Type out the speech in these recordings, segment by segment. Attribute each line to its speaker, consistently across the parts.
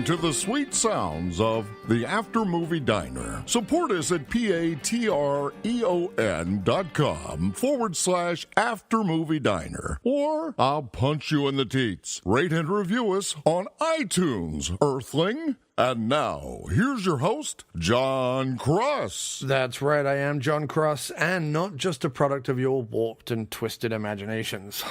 Speaker 1: listening to the sweet sounds of the After Movie Diner. Support us at patreon.com/After Movie Diner. Or I'll punch you in the teats. Rate and review us on iTunes, Earthling. And now, here's your host, Jon Cross.
Speaker 2: That's right, I am Jon Cross, and not just a product of your warped and twisted imaginations.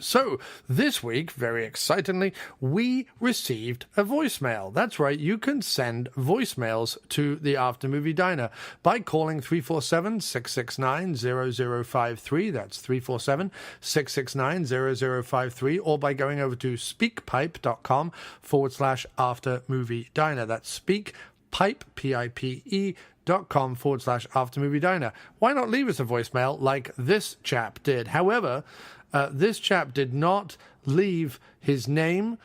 Speaker 2: So, this week, very excitingly, we received a voicemail. That's right, you can send voicemails to the After Movie Diner by calling 347-669-0053. That's 347-669-0053, or by going over to speakpipe.com/After Movie Diner. That's speakpipe, PIPE.com/After Movie Diner. Why not leave us a voicemail like this chap did? However, this chap did not leave his name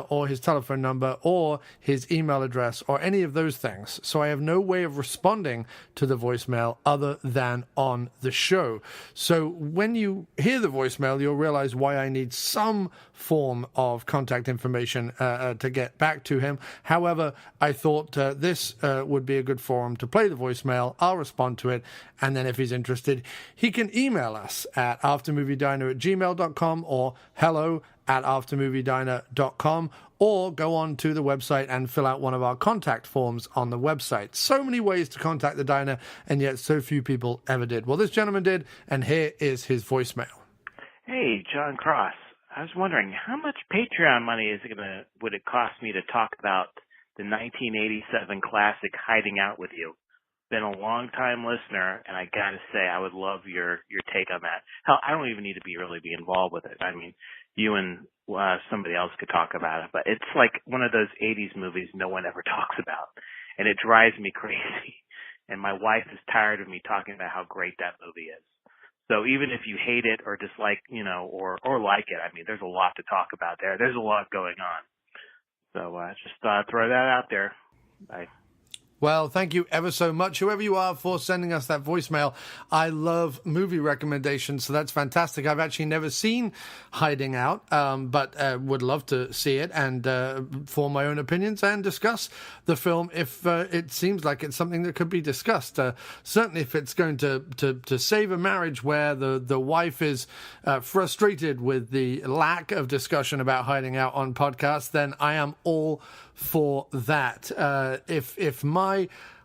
Speaker 2: or his telephone number or his email address or any of those things. So I have no way of responding to the voicemail other than on the show. So when you hear the voicemail, you'll realize why I need some form of contact information to get back to him. However, I thought this would be a good forum to play the voicemail. I'll respond to it, and then if he's interested, he can email us at aftermoviediner@gmail.com or hello@aftermoviediner.com, or go on to the website and fill out one of our contact forms on the website. So many ways to contact the diner, and yet so few people ever did. Well, this gentleman did, and here is his voicemail.
Speaker 3: Hey, Jon Cross. I was wondering, how much Patreon money would it cost me to talk about the 1987 classic Hiding Out with You? Been a long-time listener, and I gotta say, I would love your take on that. Hell, I don't even need to be involved with it. I mean, you and somebody else could talk about it, but it's like one of those 80s movies no one ever talks about, and it drives me crazy. And my wife is tired of me talking about how great that movie is. So even if you hate it or dislike, or like it, I mean, there's a lot to talk about there. There's a lot going on. So just throw that out there. Bye.
Speaker 2: Well, thank you ever so much, whoever you are, for sending us that voicemail. I love movie recommendations, so that's fantastic. I've actually never seen Hiding Out, but would love to see it and form my own opinions and discuss the film if it seems like it's something that could be discussed. Certainly if it's going to save a marriage where the wife is frustrated with the lack of discussion about Hiding Out on podcasts, then I am all for that. If my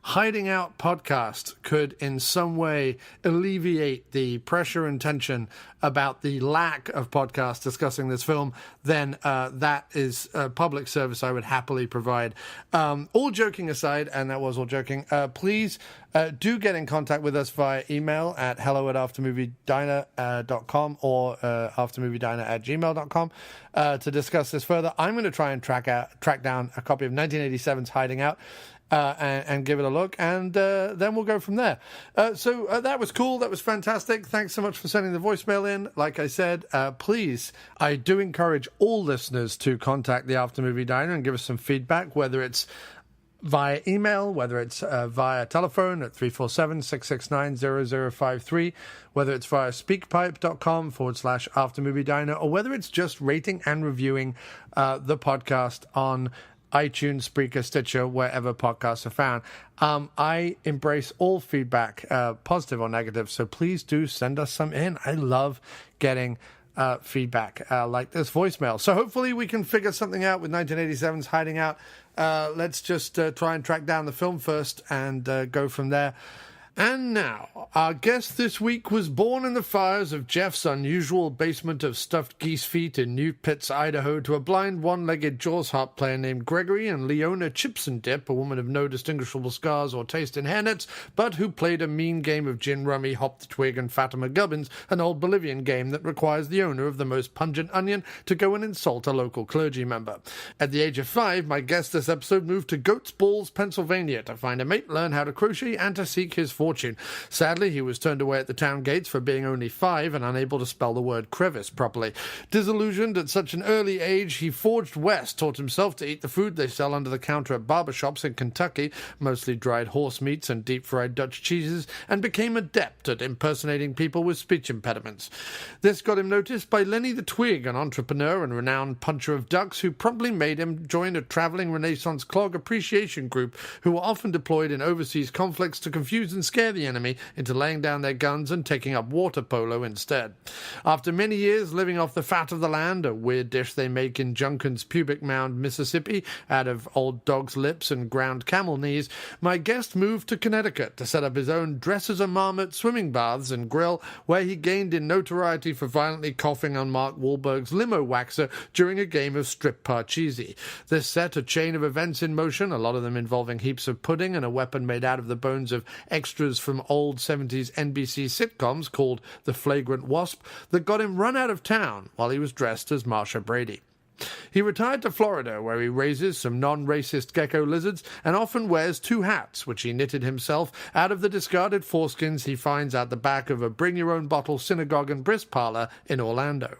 Speaker 2: Hiding Out podcast could in some way alleviate the pressure and tension about the lack of podcasts discussing this film, then that is a public service I would happily provide. All joking aside, and that was all joking, please do get in contact with us via email at hello@aftermoviediner.com or aftermoviediner@gmail.com to discuss this further. I'm going to try and track down a copy of 1987's Hiding Out and give it a look, and then we'll go from there. So that was cool. That was fantastic. Thanks so much for sending the voicemail in. Like I said, please, I do encourage all listeners to contact the After Movie Diner and give us some feedback, whether it's via email, whether it's via telephone at 347-669-0053, whether it's via speakpipe.com/After Movie Diner, or whether it's just rating and reviewing the podcast on iTunes, Spreaker, Stitcher, wherever podcasts are found. I embrace all feedback, positive or negative, so please do send us some in. I love getting feedback like this voicemail. So hopefully we can figure something out with 1987's Hiding Out. Let's just try and track down the film first and go from there. And now, our guest this week was born in the fires of Jeff's unusual basement of stuffed geese feet in New Pits, Idaho, to a blind one-legged Jaws harp player named Gregory and Leona Chipson-Dip, a woman of no distinguishable scars or taste in hairnets, but who played a mean game of gin rummy, hop the twig, and Fatima Gubbins, an old Bolivian game that requires the owner of the most pungent onion to go and insult a local clergy member. At the age of 5, my guest this episode moved to Goats Balls, Pennsylvania, to find a mate, learn how to crochet, and to seek his misfortune. Sadly, he was turned away at the town gates for being only 5 and unable to spell the word crevice properly. Disillusioned at such an early age, he forged west, taught himself to eat the food they sell under the counter at barber shops in Kentucky, mostly dried horse meats and deep-fried Dutch cheeses, and became adept at impersonating people with speech impediments. This got him noticed by Lenny the Twig, an entrepreneur and renowned puncher of ducks, who promptly made him join a travelling Renaissance clog appreciation group who were often deployed in overseas conflicts to confuse and scare the enemy into laying down their guns and taking up water polo instead. After many years living off the fat of the land, a weird dish they make in Junkin's Pubic Mound, Mississippi, out of old dog's lips and ground camel knees, my guest moved to Connecticut to set up his own dress-as-a-marmot swimming baths and grill, where he gained in notoriety for violently coughing on Mark Wahlberg's limo waxer during a game of strip parcheesi. This set a chain of events in motion, a lot of them involving heaps of pudding and a weapon made out of the bones of extras from old 70s NBC sitcoms called The Flagrant Wasp, that got him run out of town while he was dressed as Marsha Brady. He retired to Florida, where he raises some non-racist gecko lizards and often wears 2 hats, which he knitted himself out of the discarded foreskins he finds out the back of a bring-your-own-bottle synagogue and bris parlor in Orlando.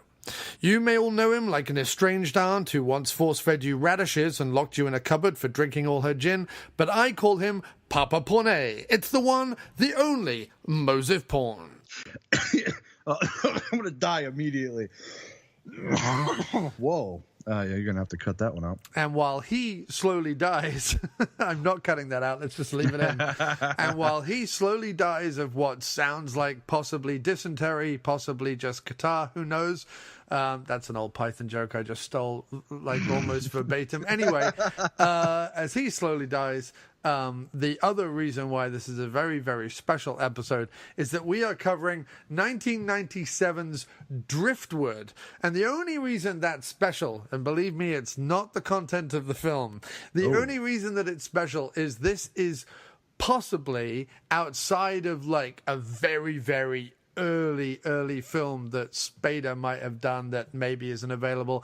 Speaker 2: You may all know him like an estranged aunt who once force-fed you radishes and locked you in a cupboard for drinking all her gin, but I call him Papa Porne. It's the one, the only, Moe Porne.
Speaker 4: I'm going to die immediately. Whoa. Yeah, you're going to have to cut that one out.
Speaker 2: And while he slowly dies, I'm not cutting that out, let's just leave it in. And while he slowly dies of what sounds like possibly dysentery, possibly just catarrh, who knows? That's an old Python joke I just stole, like almost verbatim. Anyway, as he slowly dies, the other reason why this is a very, very special episode is that we are covering 1997's Driftwood. And the only reason that's special, and believe me, it's not the content of the film. The only reason that it's special is this is possibly outside of like a very, very early film that Spader might have done that maybe isn't available.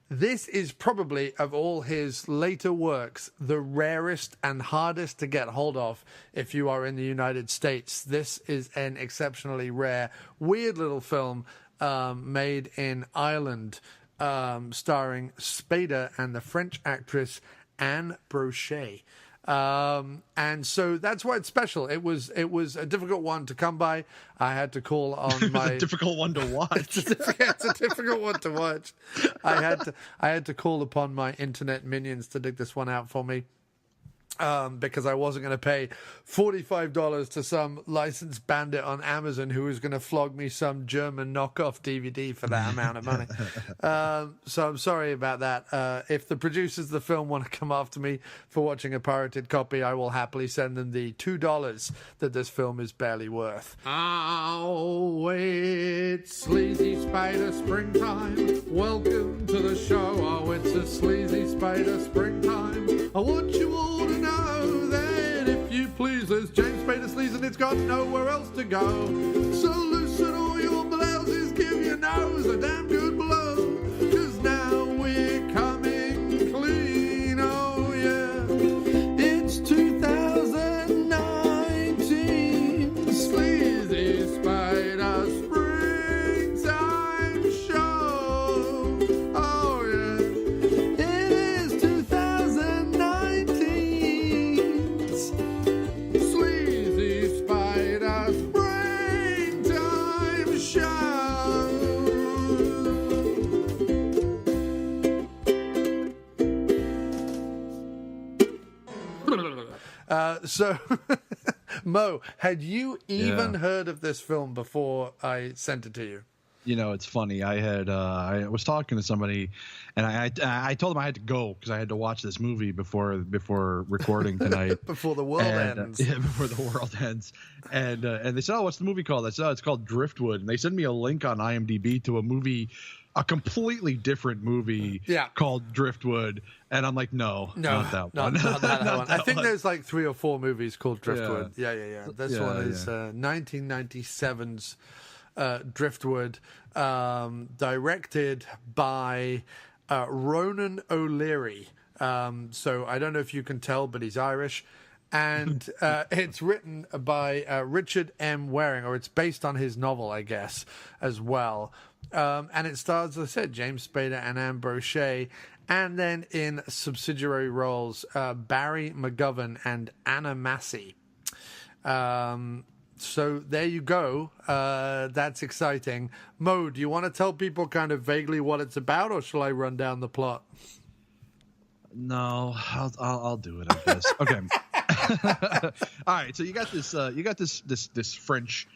Speaker 2: This is probably, of all his later works, the rarest and hardest to get hold of if you are in the United States. This is an exceptionally rare, weird little film made in Ireland, starring Spader and the French actress Anne Brochet. And so that's why it's special. It was a difficult one to come by. I had to call on my
Speaker 4: a difficult one to watch.
Speaker 2: It's a difficult one to watch. I had to call upon my internet minions to dig this one out for me. Because I wasn't going to pay $45 to some licensed bandit on Amazon who was going to flog me some German knockoff DVD for that amount of money. So I'm sorry about that. If the producers of the film want to come after me for watching a pirated copy, I will happily send them the $2 that this film is barely worth. Oh, it's Sleazy Spader Springtime. Welcome to the show. Oh, it's a Sleazy Spader Springtime. I want you all to know that if you please, there's James Spader Sleaze and it's got nowhere else to go. So loosen all your blouses, give your nose a damn good blow, 'cause now we're coming clean, oh yeah. It's 2019, Sleazy Spader Springtime show, oh yeah. It is 2019, Sleazy Spader Springtime show. So, Mo, had you even heard of this film before I sent it to you?
Speaker 4: You know, it's funny. I was talking to somebody, and I told them I had to go because I had to watch this movie before recording tonight.
Speaker 2: Before the world ends.
Speaker 4: Yeah, before the world ends. And they said, "Oh, what's the movie called?" I said, "Oh, it's called Driftwood." And they sent me a link on IMDb to a movie, a completely different movie called Driftwood. And I'm like, no, not that one.
Speaker 2: Not that one. I think there's like 3 or 4 movies called Driftwood. Yeah. This one is 1997's Driftwood, directed by Ronan O'Leary. So I don't know if you can tell, but he's Irish. and it's written by Richard M. Waring, or it's based on his novel, I guess, as well. And it stars, as I said, James Spader and Anne Brochet, and then in subsidiary roles, Barry McGovern and Anna Massey. So there you go. That's exciting. Moe, do you want to tell people kind of vaguely what it's about, or shall I run down the plot?
Speaker 4: No, I'll do it, I guess. Okay. All right. So you got this French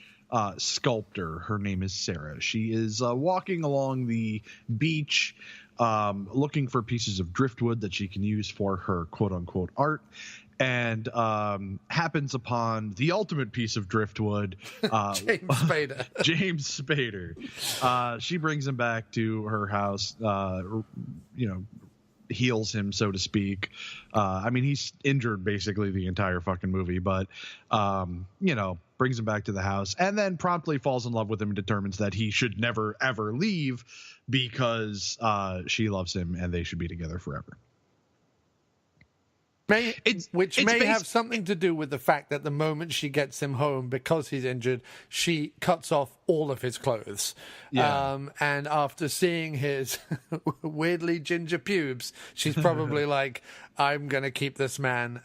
Speaker 4: sculptor. Her name is Sarah. She is walking along the beach, looking for pieces of driftwood that she can use for her quote unquote art. And happens upon the ultimate piece of driftwood,
Speaker 2: James Spader.
Speaker 4: James Spader. She brings him back to her house, heals him, so to speak. I mean, he's injured basically the entire fucking movie, but, brings him back to the house and then promptly falls in love with him and determines that he should never, ever leave because she loves him and they should be together forever.
Speaker 2: Which may have something to do with the fact that the moment she gets him home, because he's injured, she cuts off all of his clothes. Yeah. And after seeing his weirdly ginger pubes, she's probably like, I'm going to keep this man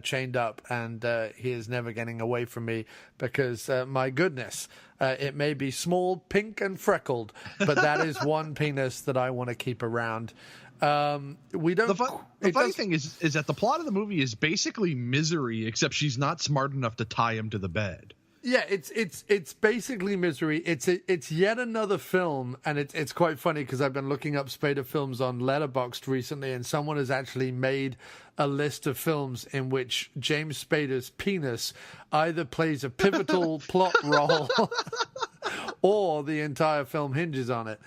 Speaker 2: chained up, and he is never getting away from me because, my goodness, it may be small, pink, and freckled, but that is one penis that I want to keep around. We don't.
Speaker 4: The funny thing is that the plot of the movie is basically Misery, except she's not smart enough to tie him to the bed.
Speaker 2: Yeah, it's basically Misery. It's yet another film, and it's quite funny because I've been looking up Spader films on Letterboxd recently, and someone has actually made a list of films in which James Spader's penis either plays a pivotal plot role or the entire film hinges on it.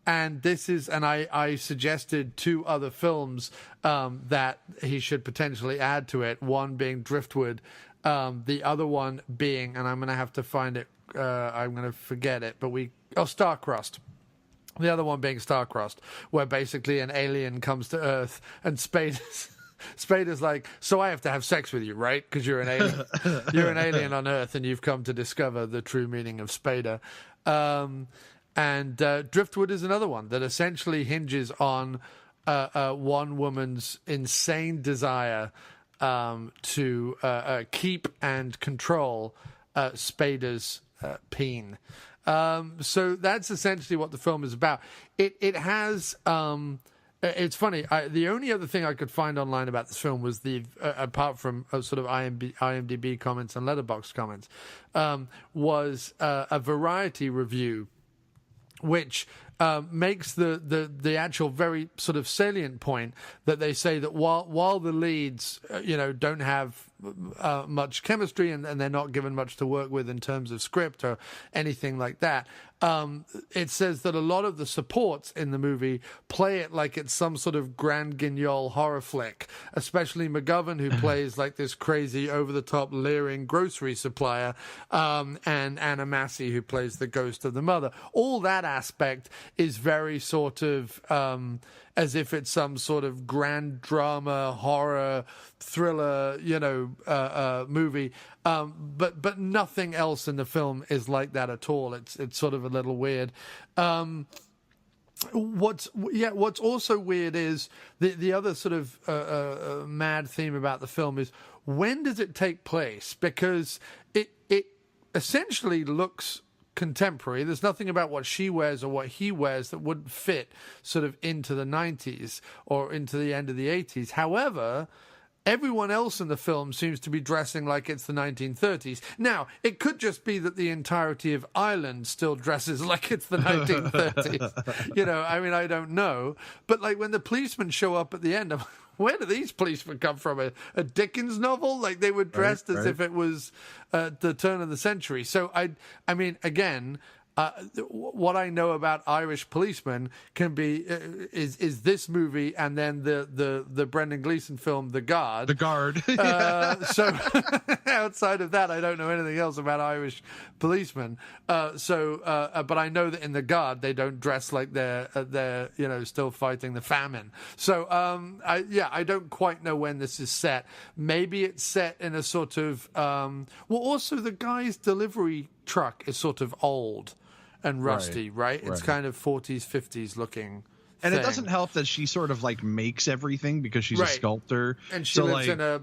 Speaker 2: And this is, and I suggested two other films that he should potentially add to it. One being Driftwood, the other one being, and I'm going to have to find it. I'm going to forget it, but Star-Crossed. The other one being Star-Crossed, where basically an alien comes to Earth and Spader's like, so I have to have sex with you, right? Because you're an alien. You're an alien on Earth, and you've come to discover the true meaning of Spader. And Driftwood is another one that essentially hinges on one woman's insane desire to keep and control Spader's peen. So that's essentially what the film is about. It has... it's funny. The only other thing I could find online about this film was apart from sort of IMDb comments and Letterboxd comments, was a Variety review, which makes the actual very sort of salient point that they say that while the leads don't have much chemistry and they're not given much to work with in terms of script or anything like that, it says that a lot of the supports in the movie play it like it's some sort of grand guignol horror flick, especially McGovern, who plays like this crazy over-the-top leering grocery supplier, and Anna Massey, who plays the ghost of the mother. All that aspect is very sort of as if it's some sort of grand drama, horror, thriller, movie. But nothing else in the film is like that at all. It's sort of a little weird. What's also weird is the other sort of mad theme about the film is, when does it take place? Because it essentially looks contemporary. There's nothing about what she wears or what he wears that wouldn't fit sort of into the 90s or into the end of the 80s. However, everyone else in the film seems to be dressing like it's the 1930s. Now, it could just be that the entirety of Ireland still dresses like it's the 1930s. I don't know. But like when the policemen show up at the end, I'm like, where do these policemen come from? A Dickens novel? Like they were dressed as if it was the turn of the century. So I mean, again, what I know about Irish policemen can be is this movie and then the Brendan Gleeson film The Guard.
Speaker 4: The Guard.
Speaker 2: So outside of that, I don't know anything else about Irish policemen. But I know that in The Guard they don't dress like they're still fighting the famine. So I don't quite know when this is set. Maybe it's set in a sort of also the guy's delivery truck is sort of old and rusty, right? It's kind of 40s, 50s looking.
Speaker 4: And it doesn't help that she sort of like makes everything because she's a sculptor.
Speaker 2: And she lives in a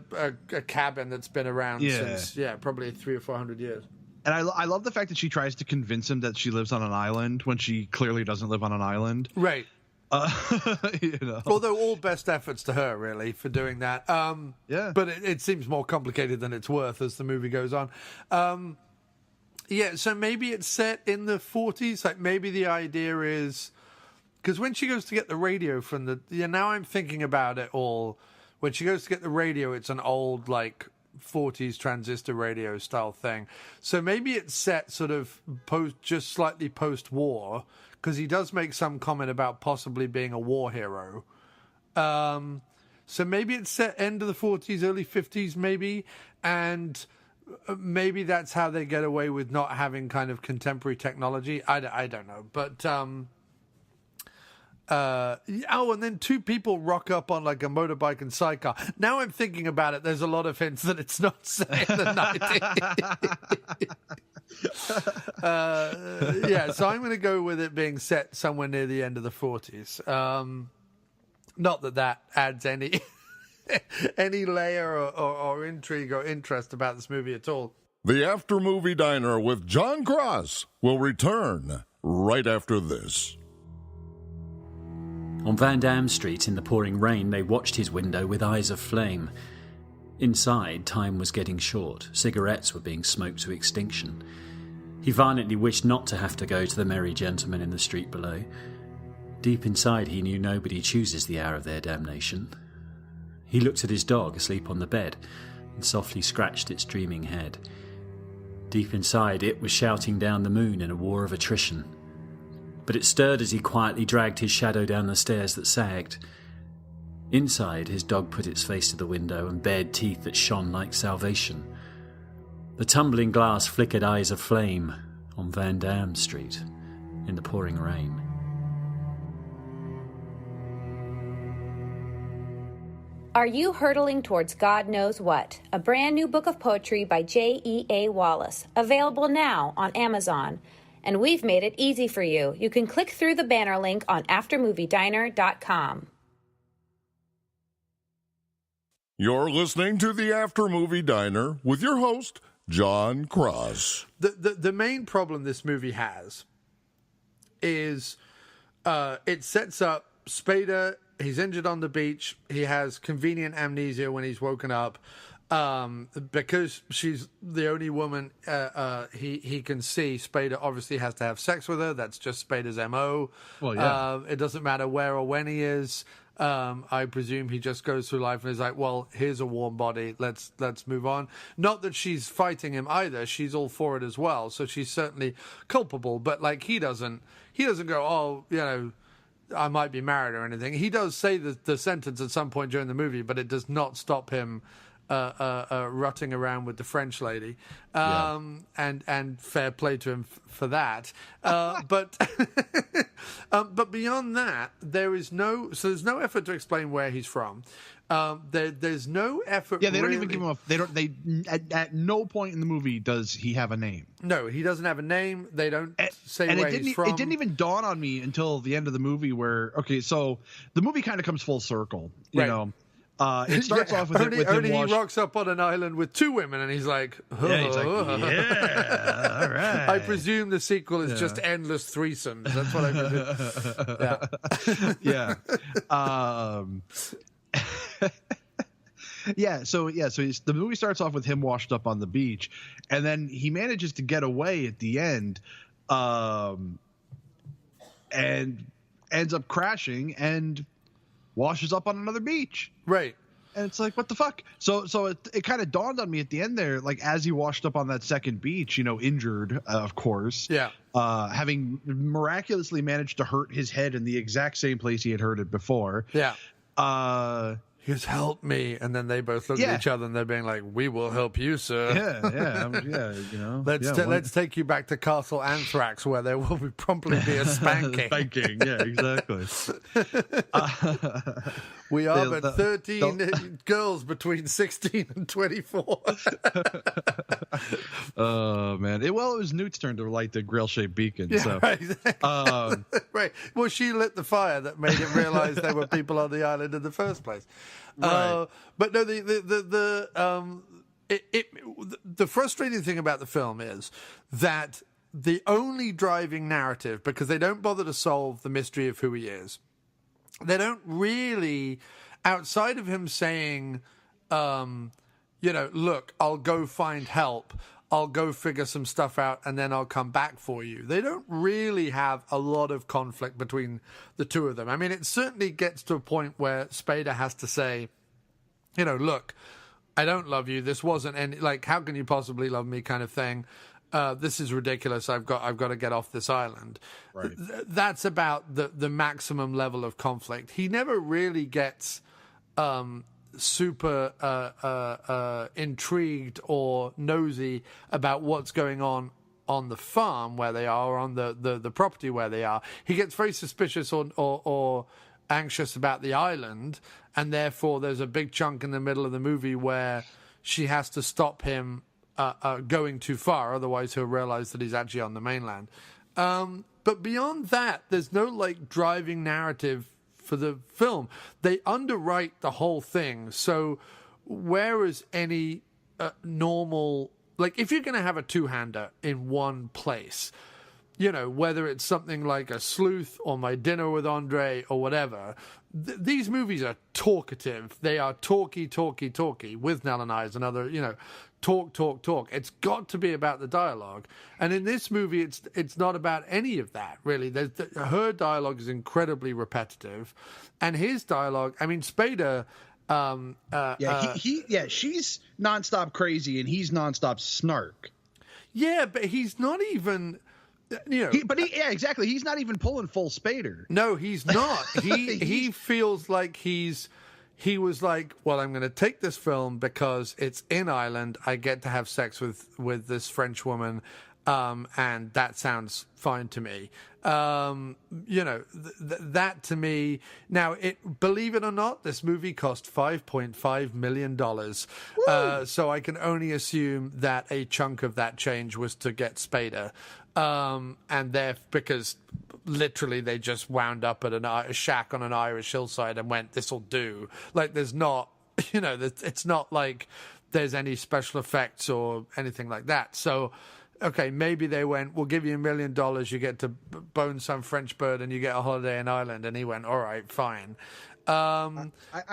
Speaker 2: cabin that's been around since, probably 300 or 400 years.
Speaker 4: And I love the fact that she tries to convince him that she lives on an island when she clearly doesn't live on an island.
Speaker 2: Right. Although all best efforts to her, really, for doing that. But it seems more complicated than it's worth as the movie goes on. So maybe it's set in the 40s. Like maybe the idea is because when she goes to get the radio from now I'm thinking about it all. When she goes to get the radio, it's an old like 40s transistor radio style thing. So maybe it's set sort of just slightly post-war because he does make some comment about possibly being a war hero. So maybe it's set end of the 40s, early 50s, maybe, and maybe that's how they get away with not having kind of contemporary technology. I don't know. But, and then two people rock up on like a motorbike and sidecar. Now I'm thinking about it, there's a lot of hints that it's not set in the 90s. So I'm going to go with it being set somewhere near the end of the 40s. Not that adds any... any layer or intrigue or interest about this movie at all.
Speaker 1: The After Movie Diner with Jon Cross will return right after this.
Speaker 5: On Van Dam Street in the pouring rain, they watched his window with eyes of flame. Inside, time was getting short. Cigarettes were being smoked to extinction. He violently wished not to have to go to the merry gentlemen in the street below. Deep inside, he knew nobody chooses the hour of their damnation. He looked at his dog asleep on the bed and softly scratched its dreaming head. Deep inside, it was shouting down the moon in a war of attrition. But it stirred as he quietly dragged his shadow down the stairs that sagged. Inside, his dog put its face to the window and bared teeth that shone like salvation. The tumbling glass flickered eyes of flame on Van Dam Street in the pouring rain.
Speaker 6: Are You Hurtling Towards God Knows What? A brand new book of poetry by J.E.A. Wallace, available now on Amazon. And we've made it easy for you. You can click through the banner link on aftermoviediner.com.
Speaker 1: You're listening to the After Movie Diner with your host, Jon Cross.
Speaker 2: The main problem this movie has is it sets up Spader. He's injured on the beach. He has convenient amnesia when he's woken up. Because she's the only woman he can see. Spader obviously has to have sex with her. That's just Spader's MO.
Speaker 4: Well, yeah.
Speaker 2: It doesn't matter where or when he is. I presume he just goes through life and is like, well, here's a warm body. Let's move on. Not that she's fighting him either. She's all for it as well. So she's certainly culpable. But like he doesn't go, I might be married or anything. He does say the sentence at some point during the movie, but it does not stop him rutting around with the French lady. And fair play to him for that. But beyond that, there's no effort to explain where he's from. There's no effort.
Speaker 4: Yeah, they don't even give him at no point in the movie does he have a name.
Speaker 2: No, he doesn't have a name. They don't say where he's from.
Speaker 4: It didn't even dawn on me until the end of the movie where, so the movie kind of comes full circle, you know. It starts off with
Speaker 2: he rocks up on an island with two women, and he's like, all right. I presume the sequel is just endless threesomes. That's what I presume.
Speaker 4: So the movie starts off with him washed up on the beach, and then he manages to get away at the end, and ends up crashing and washes up on another beach.
Speaker 2: Right.
Speaker 4: And it's like, what the fuck? So it kind of dawned on me at the end there, like as he washed up on that second beach, injured, of course.
Speaker 2: Yeah.
Speaker 4: Having miraculously managed to hurt his head in the exact same place he had hurt it before.
Speaker 2: Yeah. He goes, help me. And then they both look at each other and they're being like, we will help you, sir. Let's take you back to Castle Anthrax where there will probably be a spanking.
Speaker 4: Spanking, yeah, exactly.
Speaker 2: We are but 13 girls between 16 and 24.
Speaker 4: Oh, man. It was Newt's turn to light the grill-shaped beacon.
Speaker 2: Yeah,
Speaker 4: so.
Speaker 2: right. Right. Well, she lit the fire that made him realize there were people on the island in the first place.
Speaker 4: Right.
Speaker 2: But no, the frustrating thing about the film is that the only driving narrative, because they don't bother to solve the mystery of who he is, they don't really, outside of him saying, look, I'll go find help, I'll go figure some stuff out, and then I'll come back for you. They don't really have a lot of conflict between the two of them. I mean, it certainly gets to a point where Spader has to say, look, I don't love you. This wasn't any, like, how can you possibly love me kind of thing. This is ridiculous. I've got to get off this island.
Speaker 4: Right.
Speaker 2: That's about the maximum level of conflict. He never really gets super intrigued or nosy about what's going on the farm where they are, or on the property where they are. He gets very suspicious or anxious about the island, and therefore there's a big chunk in the middle of the movie where she has to stop him going too far, otherwise he'll realize that he's actually on the mainland. But beyond that, there's no driving narrative for the film. They underwrite the whole thing. So whereas any normal, if you're going to have a two-hander in one place, whether it's something like A Sleuth or My Dinner with Andre or whatever, these movies are talkative. They are talky with Nell and I's and other, talk. It's got to be about the dialogue. And in this movie, it's not about any of that, really. Her dialogue is incredibly repetitive. And his dialogue, I mean, Spader...
Speaker 4: she's nonstop crazy and he's nonstop snark.
Speaker 2: Yeah, but he's not even...
Speaker 4: exactly. He's not even pulling full Spader.
Speaker 2: No, he's not. He feels like he was like, well, I'm going to take this film because it's in Ireland. I get to have sex with this French woman, and that sounds fine to me. That to me. Now, believe it or not, this movie cost $5.5 million. So I can only assume that a chunk of that change was to get Spader. Because literally they just wound up at a shack on an Irish hillside and went, this'll do. There's not, it's not like there's any special effects or anything like that. So, okay, maybe they went, we'll give you $1 million, you get to bone some French bird and you get a holiday in Ireland. And he went, all right, fine.
Speaker 4: I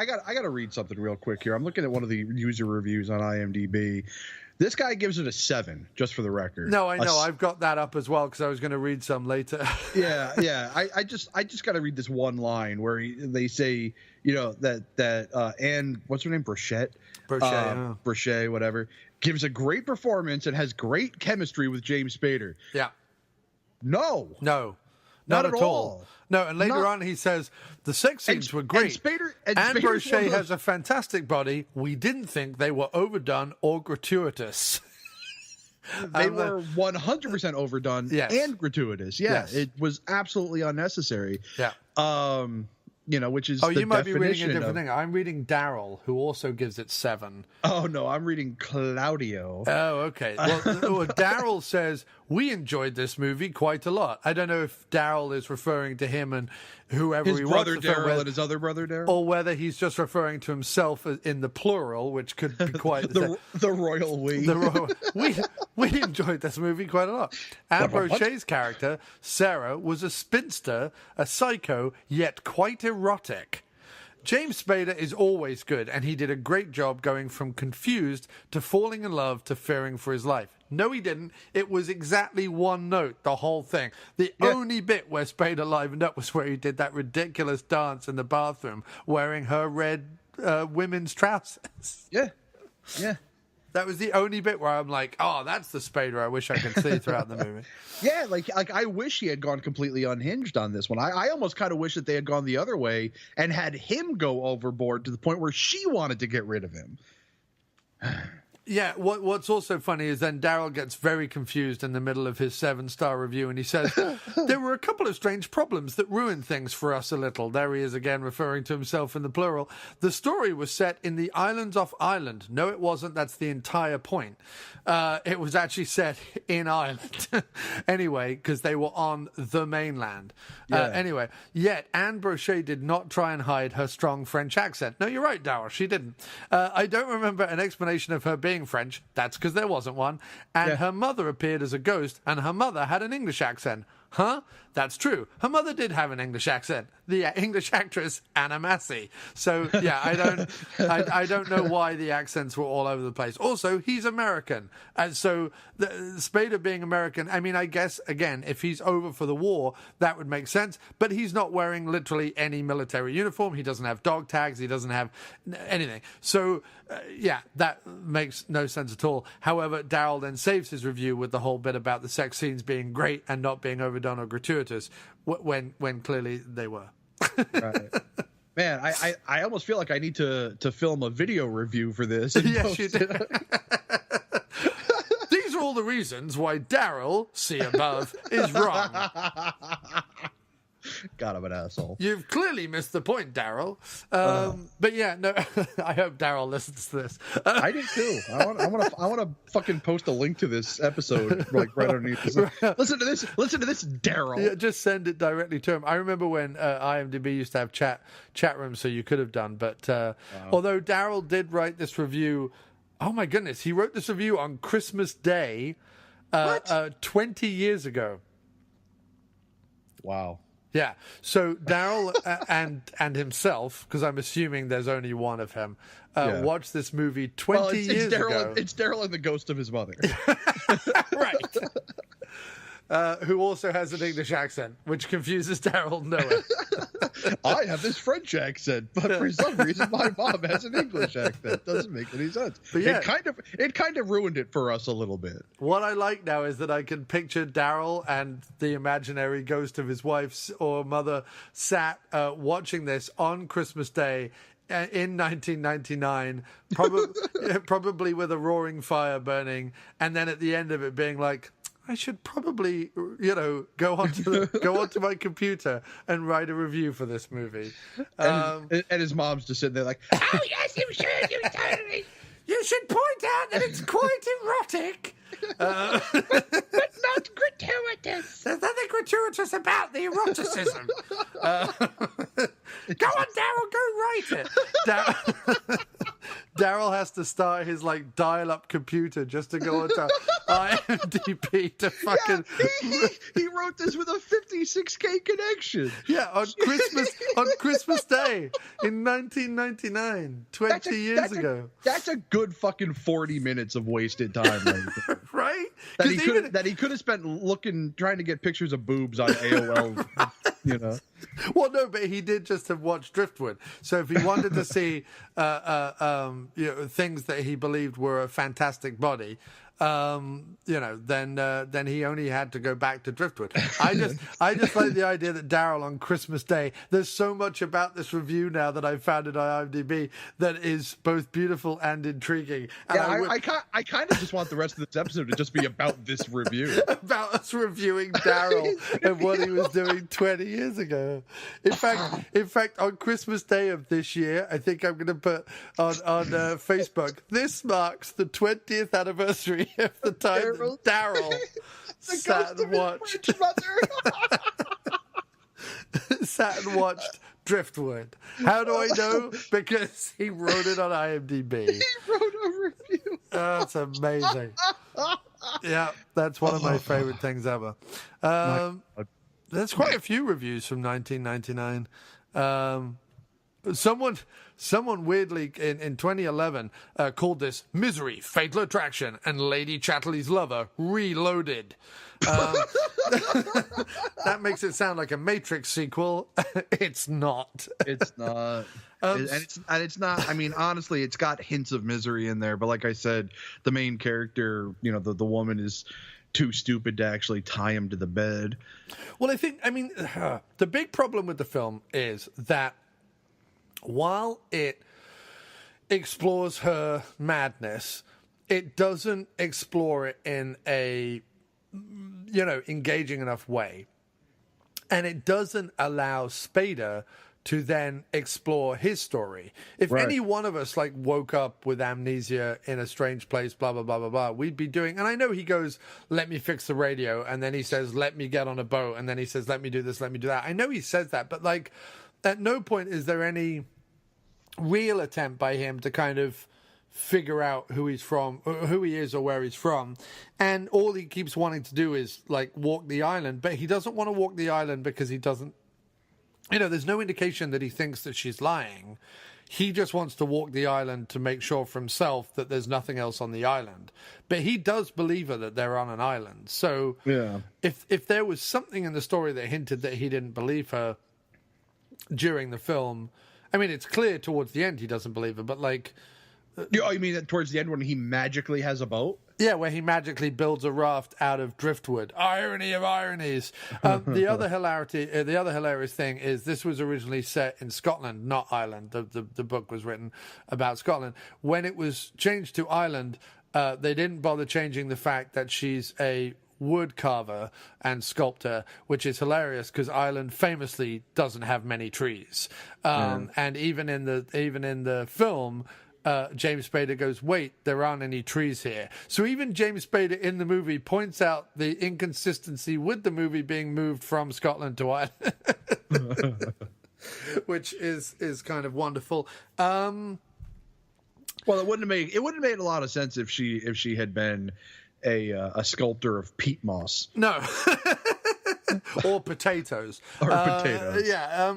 Speaker 4: got to read something real quick here. I'm looking at one of the user reviews on IMDb. This guy gives it a 7, just for the record.
Speaker 2: No, I know. I've got that up as well because I was going to read some later.
Speaker 4: Yeah. I just got to read this one line where they say, that Anne, what's her name, Brochet, whatever, gives a great performance and has great chemistry with James Spader.
Speaker 2: Yeah.
Speaker 4: No.
Speaker 2: Not at all. No, and later on he says, the sex scenes were great. And Brochet has a fantastic body. We didn't think they were overdone or gratuitous.
Speaker 4: They were 100% overdone and gratuitous. Yeah,
Speaker 2: yes.
Speaker 4: It was absolutely unnecessary.
Speaker 2: Yeah.
Speaker 4: Which is
Speaker 2: you might be reading a different thing. I'm reading Daryl, who also gives it 7.
Speaker 4: Oh, no, I'm reading Claudio.
Speaker 2: Oh, okay. Well, Daryl says, we enjoyed this movie quite a lot. I don't know if Daryl is referring to him and whoever
Speaker 4: his
Speaker 2: he
Speaker 4: brother
Speaker 2: wants
Speaker 4: Daryl and his other brother Daryl,
Speaker 2: or whether he's just referring to himself in the plural, which could be quite
Speaker 4: the royal we.
Speaker 2: We enjoyed this movie quite a lot. Anne Brochet's character Sarah was a spinster, a psycho, yet quite erotic. James Spader is always good, and he did a great job going from confused to falling in love to fearing for his life. No, he didn't. It was exactly one note, the whole thing. The only bit where Spader livened up was where he did that ridiculous dance in the bathroom wearing her red women's trousers.
Speaker 4: Yeah.
Speaker 2: That was the only bit where I'm like, oh, that's the Spader I wish I could see throughout the movie.
Speaker 4: Yeah, like I wish he had gone completely unhinged on this one. I almost kind of wish that they had gone the other way and had him go overboard to the point where she wanted to get rid of him.
Speaker 2: Yeah, what's also funny is then Daryl gets very confused in the middle of his 7-star review, and he says, there were a couple of strange problems that ruined things for us a little. There he is again, referring to himself in the plural. The story was set in the islands off Ireland. No, it wasn't. That's the entire point. It was actually set in Ireland. Anyway, because they were on the mainland. Anyway, yet Anne Brochet did not try and hide her strong French accent. No, you're right, Daryl. She didn't. I don't remember an explanation of her being French. That's because there wasn't one. And her mother appeared as a ghost, and her mother had an English accent. Huh? That's true. Her mother did have an English accent. The English actress Anna Massey. So yeah, I don't know why the accents were all over the place. Also, he's American, and so the Spader being American. I mean, I guess again, if he's over for the war, that would make sense. But he's not wearing literally any military uniform. He doesn't have dog tags. He doesn't have anything. So yeah, that makes no sense at all. However, Daryl then saves his review with the whole bit about the sex scenes being great and not being overdone or gratuitous, when clearly they were.
Speaker 4: Right. Man, I almost feel like I need to film a video review for this.
Speaker 2: Yes, you do. These are all the reasons why Daryl, see above, is wrong. God, I'm an asshole. You've clearly missed the point, Daryl. But yeah, no, I hope Daryl listens to this.
Speaker 4: I do too. I want to fucking post a link to this episode, like right underneath this. Listen to this, Daryl.
Speaker 2: Yeah, just send it directly to him. I remember when IMDb used to have chat rooms, so you could have done. But although Daryl did write this review, oh my goodness, he wrote this review on Christmas Day, 20 years ago.
Speaker 4: Wow.
Speaker 2: Yeah, so Daryl and himself, because I'm assuming there's only one of him, watched this movie 20 years ago.
Speaker 4: It's Daryl and the ghost of his mother.
Speaker 2: Right. Who also has an English accent, which confuses Daryl nowhere.
Speaker 4: I have this French accent, but for some reason my mom has an English accent. Doesn't make any sense. But yeah, it kind of ruined it for us a little bit.
Speaker 2: What I like now is that I can picture Daryl and the imaginary ghost of his wife or mother sat watching this on Christmas Day in 1999, probably with a roaring fire burning, and then at the end of it being like, I should probably, go onto my computer and write a review for this movie.
Speaker 4: And his mom's just sitting there like, oh yes, you should. You totally.
Speaker 2: You should point out that it's quite erotic.
Speaker 4: But not gratuitous.
Speaker 2: There's nothing gratuitous about the eroticism. Go on, Daryl, go write it. Daryl has to start his dial-up computer just to go onto IMDb to fucking.
Speaker 4: Yeah, he wrote this with a 56K connection.
Speaker 2: Yeah, on Christmas Day in 1999, 20 years ago.
Speaker 4: That's a good fucking 40 minutes of wasted time,
Speaker 2: right?
Speaker 4: That he could have spent trying to get pictures of boobs on AOL.
Speaker 2: Well, no, but he did just have watched Driftwood. So if he wanted to see things that he believed were a fantastic body, then he only had to go back to Driftwood. I just like the idea that Daryl on Christmas Day. There's so much about this review now that I've found at IMDb that is both beautiful and intriguing. And
Speaker 4: I kind of just want the rest of this episode to just be about this review,
Speaker 2: about us reviewing Daryl and what he was doing 20 years ago. In fact, on Christmas Day of this year, I think I'm going to put on Facebook. This marks the 20th anniversary of the time Daryl sat and watched Driftwood. How do I know? Because he wrote it on IMDb.
Speaker 4: He wrote a review.
Speaker 2: Oh, that's amazing. Yeah, that's one of my favorite things ever. There's quite a few reviews from 1999. Someone weirdly in 2011 called this Misery, Fatal Attraction, and Lady Chatterley's Lover Reloaded. That makes it sound like a Matrix sequel. It's not.
Speaker 4: It's not. And it's not. I mean, honestly, it's got hints of misery in there. But like I said, the main character, the woman is too stupid to actually tie him to the bed.
Speaker 2: Well, the big problem with the film is that while it explores her madness, it doesn't explore it in a engaging enough way, and it doesn't allow Spader to then explore his story. If any one of us woke up with amnesia in a strange place, blah blah blah blah blah, we'd be doing. And I know he goes, "Let me fix the radio," and then he says, "Let me get on a boat," and then he says, "Let me do this, let me do that." I know he says that, but at no point is there any real attempt by him to kind of figure out who he's from, or who he is, or where he's from. And all he keeps wanting to do is walk the island, but he doesn't want to walk the island because he doesn't, there's no indication that he thinks that she's lying. He just wants to walk the island to make sure for himself that there's nothing else on the island. But he does believe her that they're on an island. So if there was something in the story that hinted that he didn't believe her during the film, I mean, it's clear towards the end he doesn't believe her, but
Speaker 4: you mean that towards the end when he magically has a boat?
Speaker 2: Yeah, where he magically builds a raft out of driftwood. Irony of ironies. The other hilarious thing is this was originally set in Scotland, not Ireland. The book was written about Scotland. When it was changed to Ireland, they didn't bother changing the fact that she's a wood carver and sculptor, which is hilarious because Ireland famously doesn't have many trees. And even in the film, James Spader goes, "Wait, there aren't any trees here." So even James Spader in the movie points out the inconsistency with the movie being moved from Scotland to Ireland, which is kind of wonderful. Well,
Speaker 4: it wouldn't have made a lot of sense if she had been a sculptor of peat moss.
Speaker 2: No. Or potatoes. Yeah.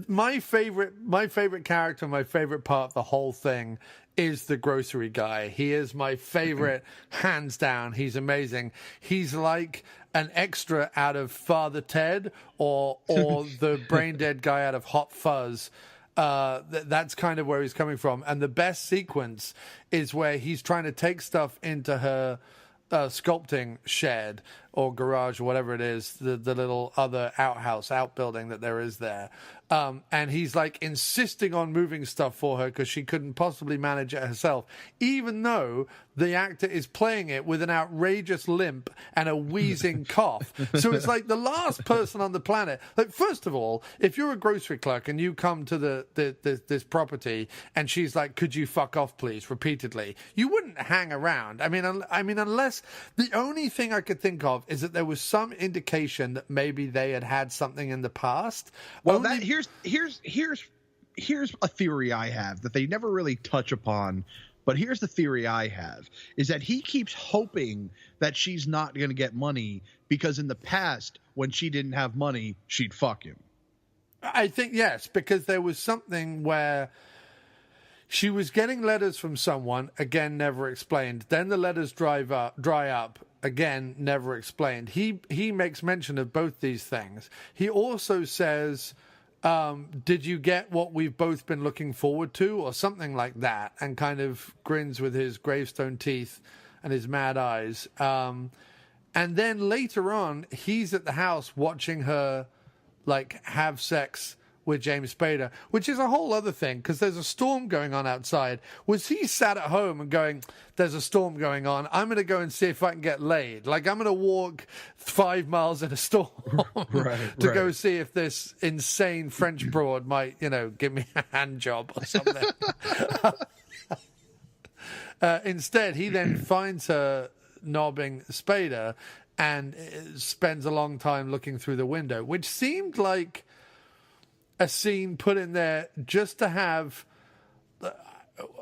Speaker 2: My favorite character, my favorite part of the whole thing is the grocery guy. He is my favorite, hands down. He's amazing. He's like an extra out of Father Ted or the brain dead guy out of Hot Fuzz. That's kind of where he's coming from. And the best sequence is where he's trying to take stuff into her sculpting shed or garage or whatever it is, the little other outbuilding that there is there. And he's insisting on moving stuff for her because she couldn't possibly manage it herself, even though the actor is playing it with an outrageous limp and a wheezing cough. So it's the last person on the planet. First of all, if you're a grocery clerk and you come to this property and she's like, "Could you fuck off, please?" repeatedly, you wouldn't hang around. I mean, unless the only thing I could think of is that there was some indication that maybe they had something in the past.
Speaker 4: Well, here's a theory I have that they never really touch upon. But here's the theory I have, is that he keeps hoping that she's not going to get money because in the past, when she didn't have money, she'd fuck him.
Speaker 2: I think, yes, because there was something where she was getting letters from someone, again, never explained. Then the letters dry up, again, never explained. He makes mention of both these things. He also says, "Did you get what we've both been looking forward to?" or something like that, and kind of grins with his gravestone teeth and his mad eyes. And then later on, he's at the house watching her have sex with James Spader, which is a whole other thing because there's a storm going on outside. Was he sat at home and going, "There's a storm going on, I'm going to go and see if I can get laid. I'm going to walk 5 miles in a storm to go see if this insane French broad might, give me a hand job or something." Instead, he then finds her knobbing Spader and spends a long time looking through the window, which seemed like a scene put in there just to have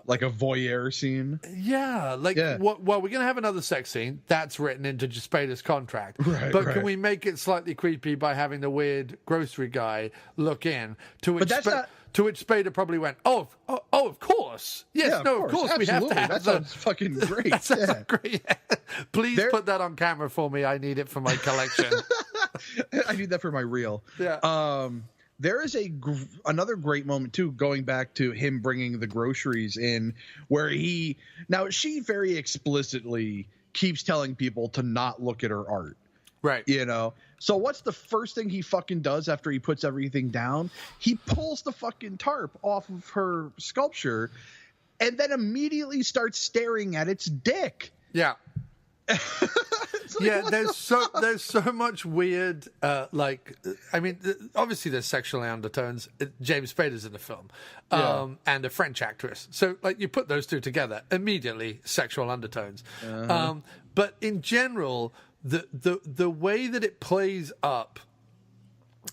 Speaker 4: like a voyeur scene.
Speaker 2: Yeah, well, we're going to have another sex scene. That's written into Spader's contract. But can we make it slightly creepy by having the weird grocery guy look in? To which Spader probably went, "Oh, of course. Yes,
Speaker 4: yeah,
Speaker 2: of course.
Speaker 4: Absolutely.
Speaker 2: We have to have
Speaker 4: that. Sounds fucking great.
Speaker 2: That sounds great. Please put that on camera for me. I need it for my collection.
Speaker 4: I need that for my reel.
Speaker 2: Yeah.
Speaker 4: there is another great moment too, going back to him bringing the groceries in, where she very explicitly keeps telling people to not look at her art.
Speaker 2: Right.
Speaker 4: You know, so what's the first thing he fucking does after he puts everything down? He pulls the fucking tarp off of her sculpture and then immediately starts staring at its dick.
Speaker 2: Yeah.
Speaker 4: Like,
Speaker 2: there's so much weird, obviously there's sexual undertones. James Spader's in the film, and a French actress. So, like, you put those two together, immediately sexual undertones. But in general, the way that it plays up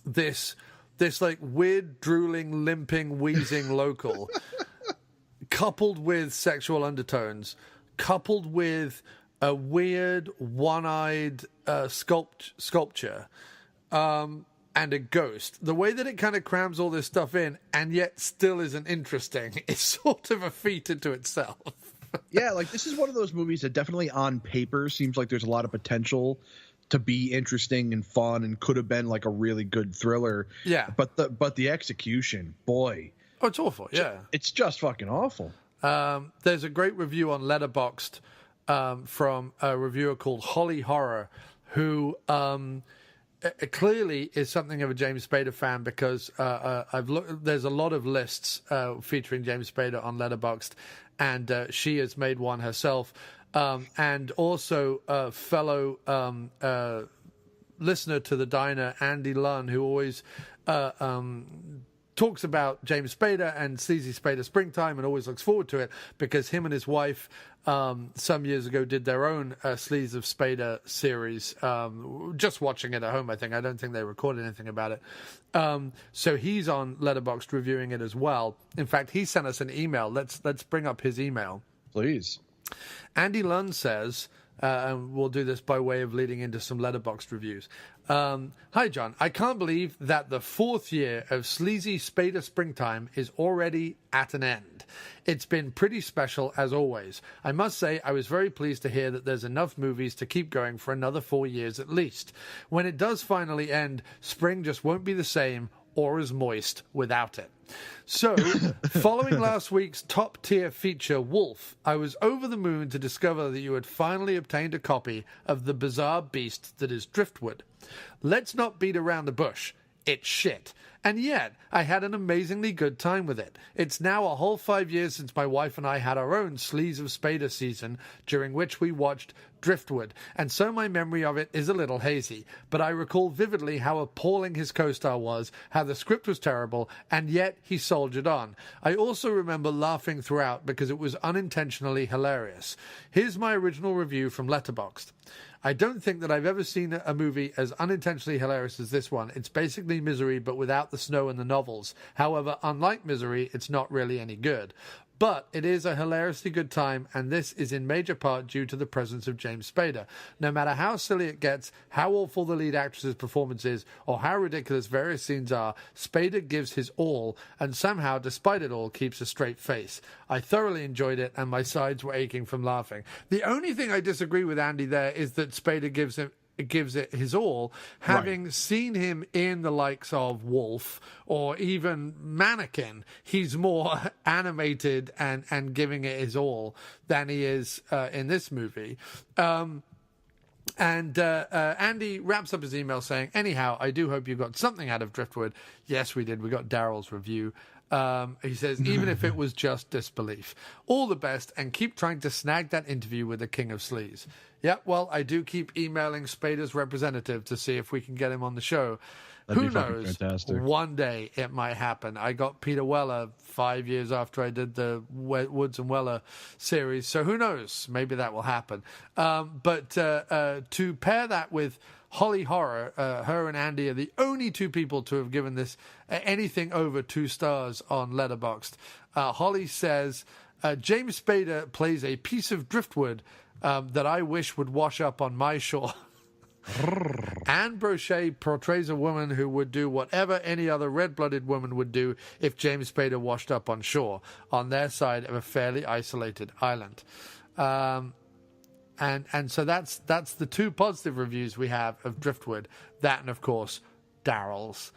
Speaker 2: this like weird, drooling, limping, wheezing local, coupled with sexual undertones, coupled with a weird one-eyed sculpture and a ghost. The way that it kind of crams all this stuff in and yet still isn't interesting is sort of a feat into itself.
Speaker 4: Yeah, like this is one of those movies that definitely on paper seems like there's a lot of potential to be interesting and fun and could have been like a really good thriller. Yeah. But the execution, boy.
Speaker 2: Oh, it's awful, yeah.
Speaker 4: It's just fucking awful.
Speaker 2: There's a great review on Letterboxd from a reviewer called Holly Horror, who clearly is something of a James Spader fan, because I've looked. There's a lot of lists featuring James Spader on Letterboxd, and she has made one herself, and also fellow listener to the Diner, Andy Lunn, who always talks about James Spader and Sleazy Spader Springtime and always looks forward to it, because him and his wife some years ago did their own Sleaze of Spader series, just watching it at home, I think. I don't think they recorded anything about it. So he's on Letterboxd reviewing it as well. In fact, he sent us an email. Let's bring up his email.
Speaker 4: Please.
Speaker 2: Andy Lunn says, and we'll do this by way of leading into some Letterboxd reviews. Hi, John. I can't believe that the 4th year of Sleazy Spader Springtime is already at an end. It's been pretty special, as always. I must say, I was very pleased to hear that there's enough movies to keep going for another 4 years at least. When it does finally end, spring just won't be the same or as moist without it. So, following last week's top-tier feature, Wolf, I was over the moon to discover that you had finally obtained a copy of the bizarre beast that is Driftwood. Let's not beat around the bush. It's shit. And yet, I had an amazingly good time with it. It's now a whole 5 years since my wife and I had our own Sleaze of Spader season, during which we watched Driftwood, and so my memory of it is a little hazy, but I recall vividly how appalling his co-star was, how the script was terrible, and yet he soldiered on. I also remember laughing throughout because it was unintentionally hilarious. Here's my original review from Letterboxd. I don't think that I've ever seen a movie as unintentionally hilarious as this one. It's basically Misery, but without the snow and the novels. However, unlike Misery, it's not really any good. But it is a hilariously good time, and this is in major part due to the presence of James Spader. No matter how silly it gets, how awful the lead actress's performance is, or how ridiculous various scenes are, Spader gives his all, and somehow, despite it all, keeps a straight face. I thoroughly enjoyed it, and my sides were aching from laughing. The only thing I disagree with Andy there is that Spader gives it his all, having seen him in the likes of Wolf or even Mannequin. He's more animated and giving it his all than he is in this movie. Andy wraps up his email saying, anyhow, I do hope you got something out of Driftwood. Yes, we did. We got Daryl's review. He says, even if it was just disbelief. All the best, and keep trying to snag that interview with the King of Sleaze. Yeah, well, I do keep emailing Spader's representative to see if we can get him on the show.
Speaker 4: That'd
Speaker 2: Who
Speaker 4: be fucking
Speaker 2: knows?
Speaker 4: fantastic.
Speaker 2: One day it might happen. I got Peter Weller 5 years after I did the Woods and Weller series, so who knows? Maybe that will happen. But to pair that with Holly Horror, her and Andy are the only two people to have given this anything over 2 stars on Letterboxd. Holly says, James Spader plays a piece of driftwood that I wish would wash up on my shore. Anne Brochet portrays a woman who would do whatever any other red-blooded woman would do if James Spader washed up on shore, on their side of a fairly isolated island. And so that's the 2 positive reviews we have of Driftwood. That and, of course, Daryl's.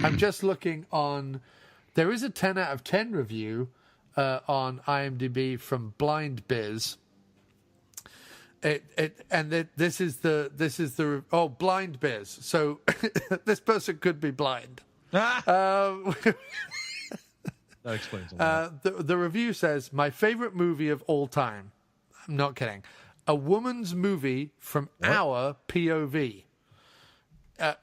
Speaker 2: I'm just looking on. There is a 10 out of 10 review on IMDb from Blind Biz. This is the Blind Biz. So this person could be blind.
Speaker 4: That explains a lot.
Speaker 2: The review says, my favorite movie of all time. I'm not kidding. A woman's movie from our POV.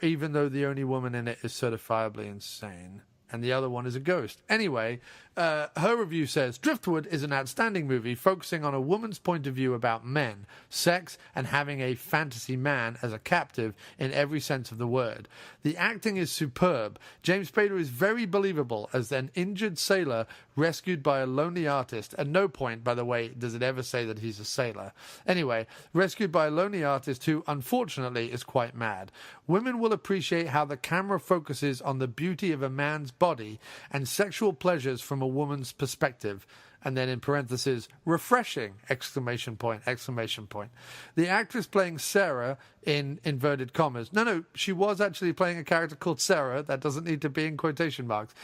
Speaker 2: Even though the only woman in it is certifiably insane. And the other one is a ghost. Anyway, her review says, Driftwood is an outstanding movie focusing on a woman's point of view about men, sex, and having a fantasy man as a captive in every sense of the word. The acting is superb. James Spader is very believable as an injured sailor rescued by a lonely artist. At no point, by the way, does it ever say that he's a sailor. Anyway, rescued by a lonely artist who, unfortunately, is quite mad. Women will appreciate how the camera focuses on the beauty of a man's body and sexual pleasures from a woman's perspective. And then in parentheses, refreshing, exclamation point, exclamation point. The actress playing Sarah in inverted commas, no, she was actually playing a character called Sarah, that doesn't need to be in quotation marks,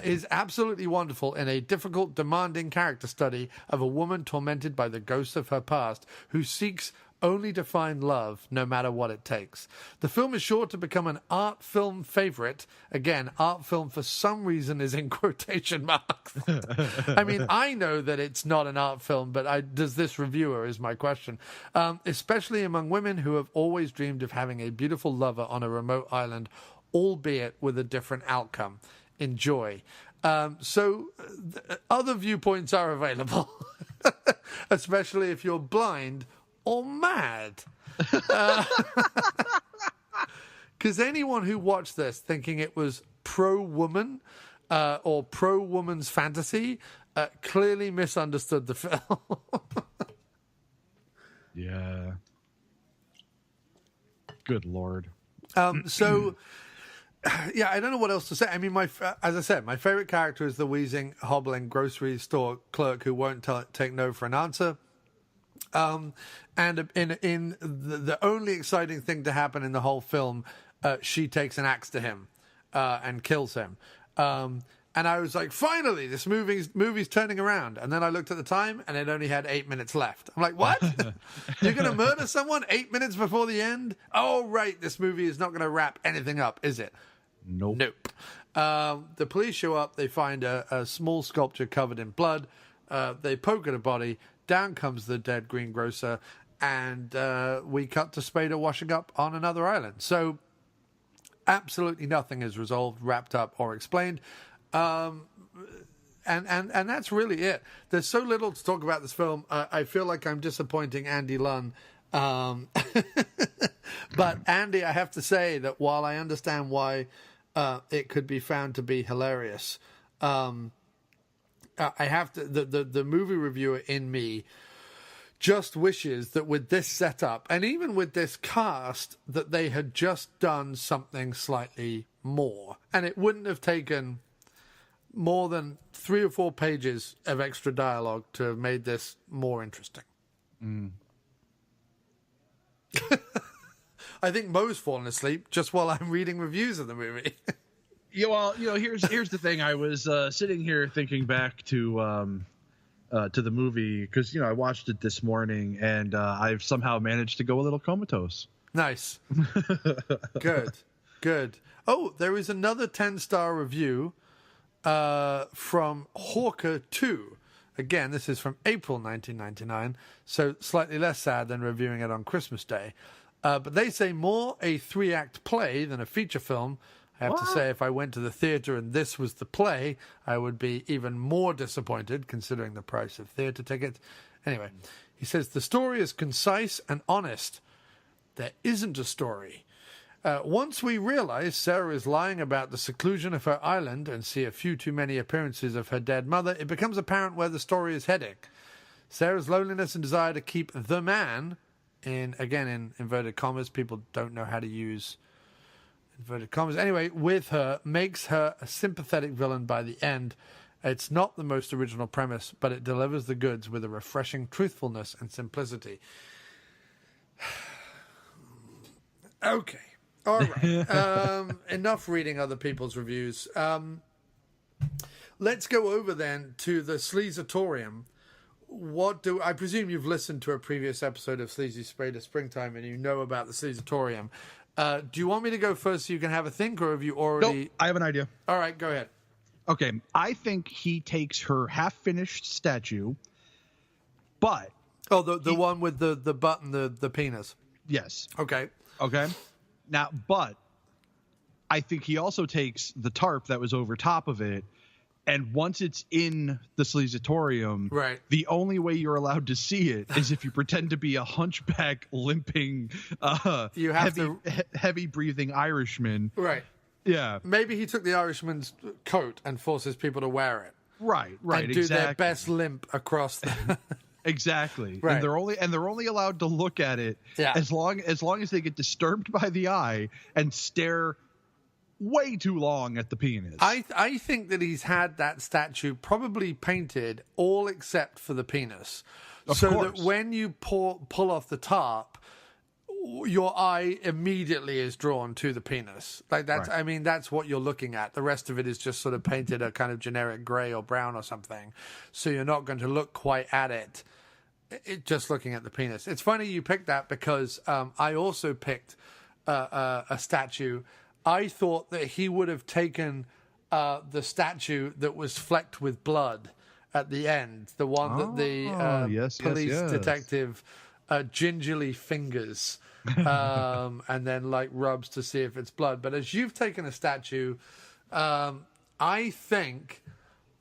Speaker 2: is absolutely wonderful in a difficult, demanding character study of a woman tormented by the ghosts of her past who seeks only to find love, no matter what it takes. The film is sure to become an art film favorite. Again, art film for some reason is in quotation marks. I mean, I know that it's not an art film, but does this reviewer is my question. Especially among women who have always dreamed of having a beautiful lover on a remote island, albeit with a different outcome. Enjoy. Other viewpoints are available, especially if you're blind or mad. Because anyone who watched this thinking it was pro-woman or pro-woman's fantasy clearly misunderstood the film.
Speaker 4: Yeah. Good Lord.
Speaker 2: Yeah, I don't know what else to say. I mean, as I said, my favorite character is the wheezing, hobbling grocery store clerk who won't take no for an answer. And in the only exciting thing to happen in the whole film, she takes an axe to him and kills him. And I was like, finally, this movie's turning around. And then I looked at the time, and it only had 8 minutes left. I'm like, what? You're going to murder someone 8 minutes before the end? Oh, right, this movie is not going to wrap anything up, is it?
Speaker 4: Nope.
Speaker 2: The police show up. They find a small sculpture covered in blood. They poke at a body. Down comes the dead greengrocer, and we cut to Spader washing up on another island. So absolutely nothing is resolved, wrapped up, or explained. And that's really it. There's so little to talk about this film. I feel like I'm disappointing Andy Lunn. But Andy, I have to say that while I understand why it could be found to be hilarious, I have to. The movie reviewer in me just wishes that with this setup and even with this cast, that they had just done something slightly more, and it wouldn't have taken more than 3 or 4 pages of extra dialogue to have made this more interesting. I think Moe's fallen asleep just while I'm reading reviews of the movie.
Speaker 4: Yeah, well, here's the thing. I was sitting here thinking back to the movie because I watched it this morning, and I've somehow managed to go a little comatose.
Speaker 2: Nice. Good. Oh, there is another 10-star review from Hawker 2. Again, this is from April 1999, so slightly less sad than reviewing it on Christmas Day. But they say more a 3-act play than a feature film. I have to say, if I went to the theater and this was the play, I would be even more disappointed, considering the price of theater tickets. Anyway, he says, the story is concise and honest. There isn't a story. Once we realize Sarah is lying about the seclusion of her island and see a few too many appearances of her dead mother, it becomes apparent where the story is heading. Sarah's loneliness and desire to keep the man, in inverted commas, people don't know how to use inverted commas. Anyway, with her, makes her a sympathetic villain by the end. It's not the most original premise, but it delivers the goods with a refreshing truthfulness and simplicity. Okay. All right. Enough reading other people's reviews. Let's go over then to the Sleazatorium. I presume you've listened to a previous episode of Sleazy Spader Springtime and you know about the Sleazatorium. Do you want me to go first so you can have a think, or have you already...
Speaker 4: Nope, I have an idea.
Speaker 2: All right, go ahead.
Speaker 4: Okay, I think he takes her half-finished statue, but...
Speaker 2: Oh, the one with the butt and the penis.
Speaker 4: Yes.
Speaker 2: Okay.
Speaker 4: Now, but I think he also takes the tarp that was over top of it, and once it's in the Sleazatorium,
Speaker 2: right,
Speaker 4: the only way you're allowed to see it is if you pretend to be a hunchback, limping, heavy breathing Irishman.
Speaker 2: Right.
Speaker 4: Yeah.
Speaker 2: Maybe he took the Irishman's coat and forces people to wear it.
Speaker 4: Right.
Speaker 2: And do their best limp across the...
Speaker 4: Exactly.
Speaker 2: Right.
Speaker 4: And they're only allowed to look at it as long as they get disturbed by the eye and stare way too long at the penis.
Speaker 2: I think that he's had that statue probably painted all except for the penis.
Speaker 4: Of
Speaker 2: so
Speaker 4: course.
Speaker 2: that when you pull off the tarp, your eye immediately is drawn to the penis. Like that's, right. I mean, that's what you're looking at. The rest of it is just sort of painted a kind of generic gray or brown or something. So you're not going to look quite at it just looking at the penis. It's funny you picked that because I also picked a statue. I thought that he would have taken the statue that was flecked with blood at the end, the one that the police detective gingerly fingers and then like rubs to see if it's blood. But as you've taken a statue, I think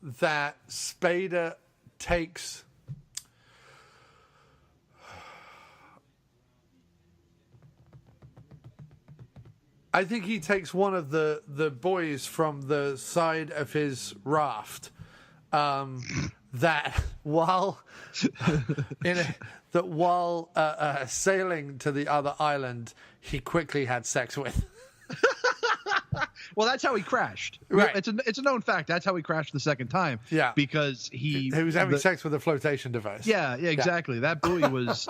Speaker 2: that Spader takes... I think he takes one of the boys from the side of his raft that while sailing to the other island, he quickly had sex with.
Speaker 4: Well, that's how he crashed.
Speaker 2: Right.
Speaker 4: It's a known fact. That's how he crashed the second time.
Speaker 2: Yeah.
Speaker 4: Because he
Speaker 2: was having sex with a flotation device.
Speaker 4: Yeah, exactly. That buoy was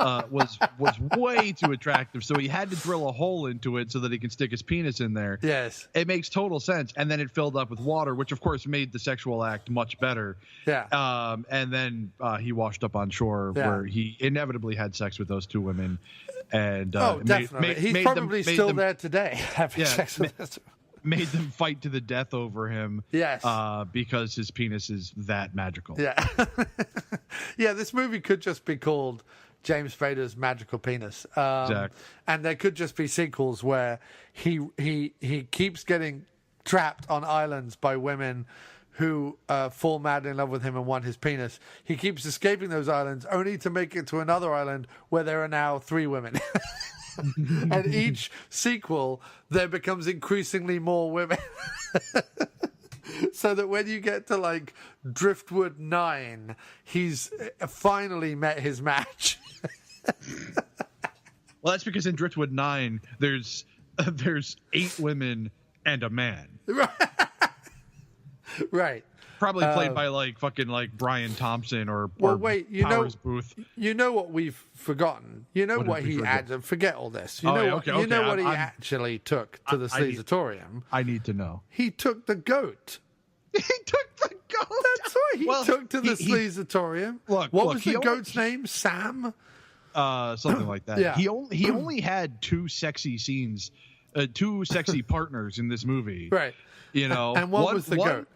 Speaker 4: way too attractive, so he had to drill a hole into it so that he can stick his penis in there.
Speaker 2: Yes.
Speaker 4: It makes total sense. And then it filled up with water, which of course made the sexual act much better.
Speaker 2: Yeah.
Speaker 4: And then he washed up on shore where he inevitably had sex with those two women. And
Speaker 2: definitely. He's probably still there today having sex with us.
Speaker 4: Made them fight to the death over him.
Speaker 2: Yes.
Speaker 4: Because his penis is that magical.
Speaker 2: Yeah. Yeah, this movie could just be called James Spader's Magical Penis.
Speaker 4: Exactly.
Speaker 2: And there could just be sequels where he keeps getting trapped on islands by women who fall madly in love with him and want his penis. He keeps escaping those islands only to make it to another island where there are now 3 women. And each sequel, there becomes increasingly more women. So that when you get to like Driftwood 9, he's finally met his match.
Speaker 4: Well, that's because in Driftwood 9, there's 8 women and a man.
Speaker 2: Right.
Speaker 4: Probably played by like fucking like Brian Thompson or
Speaker 2: Powers
Speaker 4: Booth.
Speaker 2: You know what we've forgotten. You know what he added. Forget all this. You know what he actually took to the Sleazatorium.
Speaker 4: I need to know.
Speaker 2: He took the goat.
Speaker 4: He took the goat.
Speaker 2: That's right. He took to the Sleazatorium.
Speaker 4: What
Speaker 2: was the goat's name? Sam.
Speaker 4: Something like that.
Speaker 2: Yeah.
Speaker 4: He only had 2 sexy scenes, 2 sexy partners in this movie.
Speaker 2: Right.
Speaker 4: You know,
Speaker 2: and what was the goat?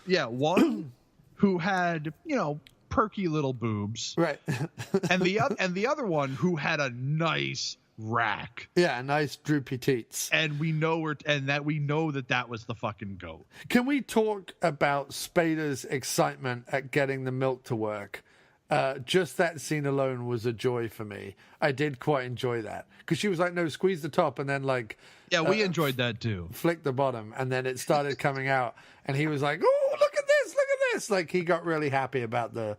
Speaker 4: Yeah, one who had, perky little boobs.
Speaker 2: Right.
Speaker 4: and the other one who had a nice rack.
Speaker 2: Yeah, nice droopy teats.
Speaker 4: And we know that was the fucking goat.
Speaker 2: Can we talk about Spader's excitement at getting the milk to work? Just that scene alone was a joy for me. I did quite enjoy that because she was like, "No, squeeze the top," and then like,
Speaker 4: yeah, we enjoyed that too.
Speaker 2: Flick the bottom, and then it started coming out, and he was like, "Oh, look at this!" Like he got really happy about the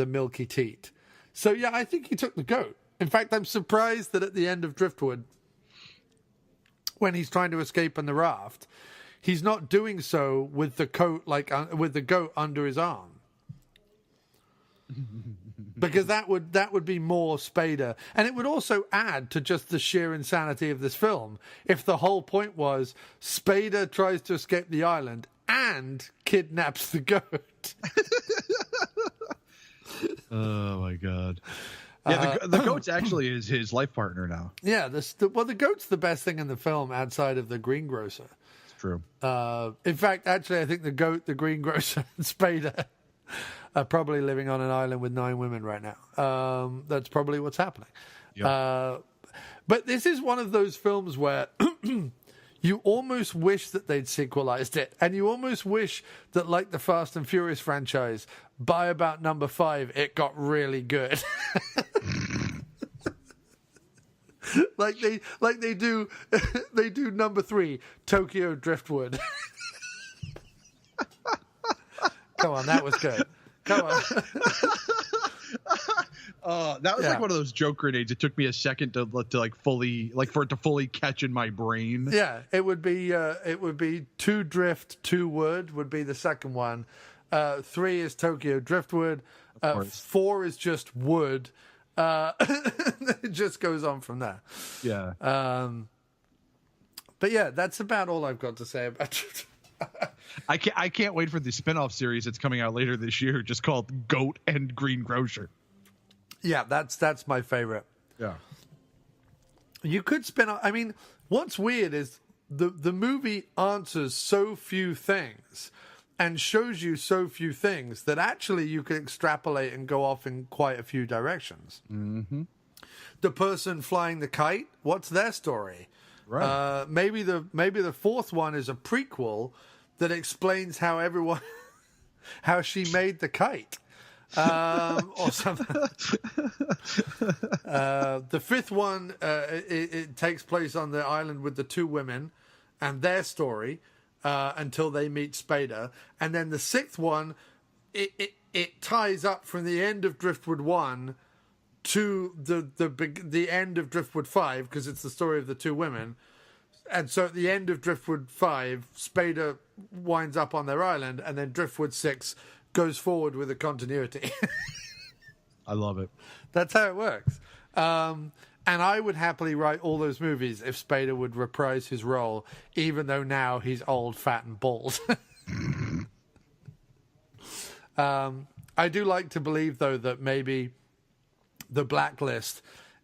Speaker 2: milky teat. So yeah, I think he took the goat. In fact, I'm surprised that at the end of Driftwood, when he's trying to escape on the raft, he's not doing so with the coat with the goat under his arm. because that would be more Spader, and it would also add to just the sheer insanity of this film if the whole point was Spader tries to escape the island and kidnaps the goat.
Speaker 4: Oh my god! Yeah, the goat's actually his life partner now.
Speaker 2: Yeah, the goat's the best thing in the film outside of the greengrocer.
Speaker 4: It's true.
Speaker 2: In fact, actually, I think the goat, the greengrocer, and Spader are probably living on an island with 9 women right now. That's probably what's happening. Yep. But this is one of those films where you almost wish that they'd sequelized it, and you almost wish that, like the Fast and Furious franchise, by about number 5, it got really good. like they do number 3, Tokyo Driftwood. Come on, that was good. Come on.
Speaker 4: That was like one of those joke grenades. It took me a second to fully for it to fully catch in my brain.
Speaker 2: Yeah, it would be 2 drift, 2 wood would be the second one. 3 is Tokyo Driftwood. 4 is just wood. It just goes on from there.
Speaker 4: Yeah.
Speaker 2: But yeah, that's about all I've got to say about it.
Speaker 4: I can't wait for the spin-off series that's coming out later this year, just called Goat and Greengrocer.
Speaker 2: Yeah, that's my favorite.
Speaker 4: Yeah.
Speaker 2: You could spin off. I mean, what's weird is the movie answers so few things and shows you so few things that actually you can extrapolate and go off in quite a few directions.
Speaker 4: Mm-hmm.
Speaker 2: The person flying the kite, what's their story?
Speaker 4: Right.
Speaker 2: Maybe the 4th one is a prequel that explains how she made the kite. Or something. The 5th one, it takes place on the island with the 2 women and their story until they meet Spader, and then the 6th one, it ties up from the end of Driftwood 1 to the end of Driftwood 5 because it's the story of the 2 women, and so at the end of Driftwood 5, Spader winds up on their island, and then Driftwood 6 goes forward with the continuity.
Speaker 4: I love it.
Speaker 2: That's how it works. And I would happily write all those movies if Spader would reprise his role, even though now he's old, fat, and bald. I do like to believe, though, that maybe the Blacklist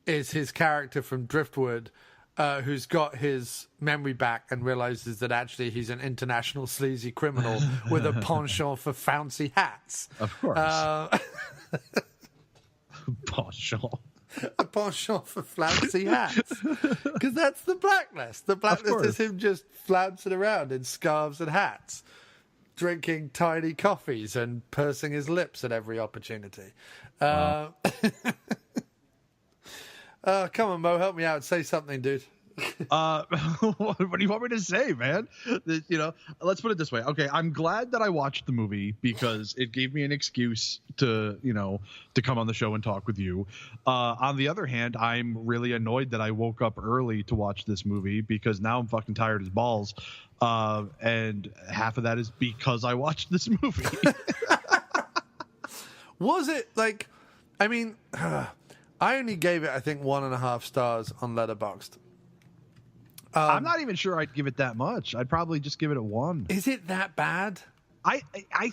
Speaker 2: is his character from Driftwood, who's got his memory back and realizes that actually he's an international sleazy criminal with a penchant for fancy hats.
Speaker 4: Of course. Penchant.
Speaker 2: A penchant for flouncy hats. Because that's the Blacklist. The Blacklist is him just flouncing around in scarves and hats, drinking tiny coffees and pursing his lips at every opportunity. Come on, Mo, help me out. Say something, dude.
Speaker 4: What do you want me to say, man? Let's put it this way. Okay, I'm glad that I watched the movie because it gave me an excuse to come on the show and talk with you. On the other hand, I'm really annoyed that I woke up early to watch this movie because now I'm fucking tired as balls. And half of that is because I watched this movie.
Speaker 2: Was it like, I mean, I only gave it, I think, 1.5 stars on Letterboxd.
Speaker 4: I'm not even sure I'd give it that much. I'd probably just give it a 1.
Speaker 2: Is it that bad?
Speaker 4: I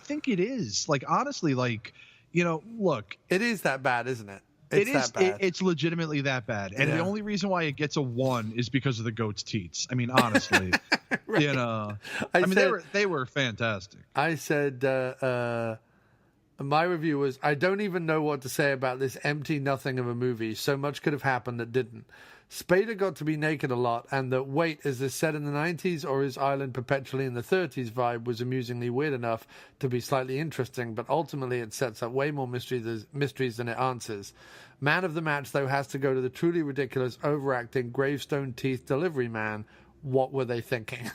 Speaker 4: think it is. Like, honestly, look.
Speaker 2: It is that bad, isn't it?
Speaker 4: That bad. It's legitimately that bad. And the only reason why it gets a 1 is because of the goat's teats. I mean, honestly.
Speaker 2: Right.
Speaker 4: They were fantastic.
Speaker 2: I said, my review was, I don't even know what to say about this empty nothing of a movie. So much could have happened that didn't. Spader got to be naked a lot, and that, wait, is this set in the 90s or is Island perpetually in the 30s vibe was amusingly weird enough to be slightly interesting, but ultimately it sets up way more mysteries than it answers. Man of the match, though, has to go to the truly ridiculous, overacting, gravestone teeth delivery man. What were they thinking?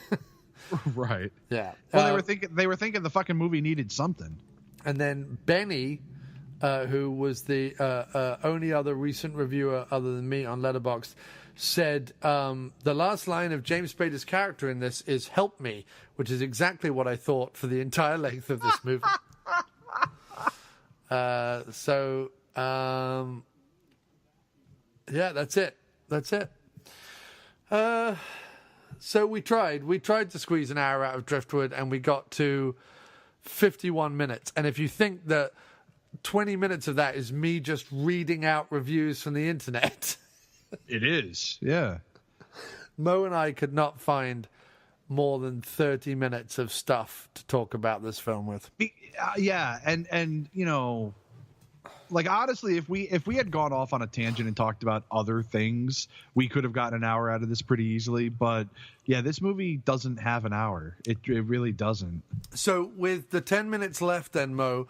Speaker 4: Right.
Speaker 2: Yeah.
Speaker 4: Well, they were thinking the fucking movie needed something.
Speaker 2: And then Benny, who was the only other recent reviewer other than me on Letterboxd, said the last line of James Spader's character in this is "help me," which is exactly what I thought for the entire length of this movie. So Yeah, that's it. So we tried to squeeze an hour out of Driftwood, and we got to 51 minutes. And if you think that 20 minutes of that is me just reading out reviews from the internet,
Speaker 4: it is. Yeah.
Speaker 2: Moe and I could not find more than 30 minutes of stuff to talk about this film with.
Speaker 4: Yeah, and you know, like honestly, if we had gone off on a tangent and talked about other things, we could have gotten an hour out of this pretty easily. But yeah, this movie doesn't have an hour. It really doesn't.
Speaker 2: So with the 10 minutes left then, Moe,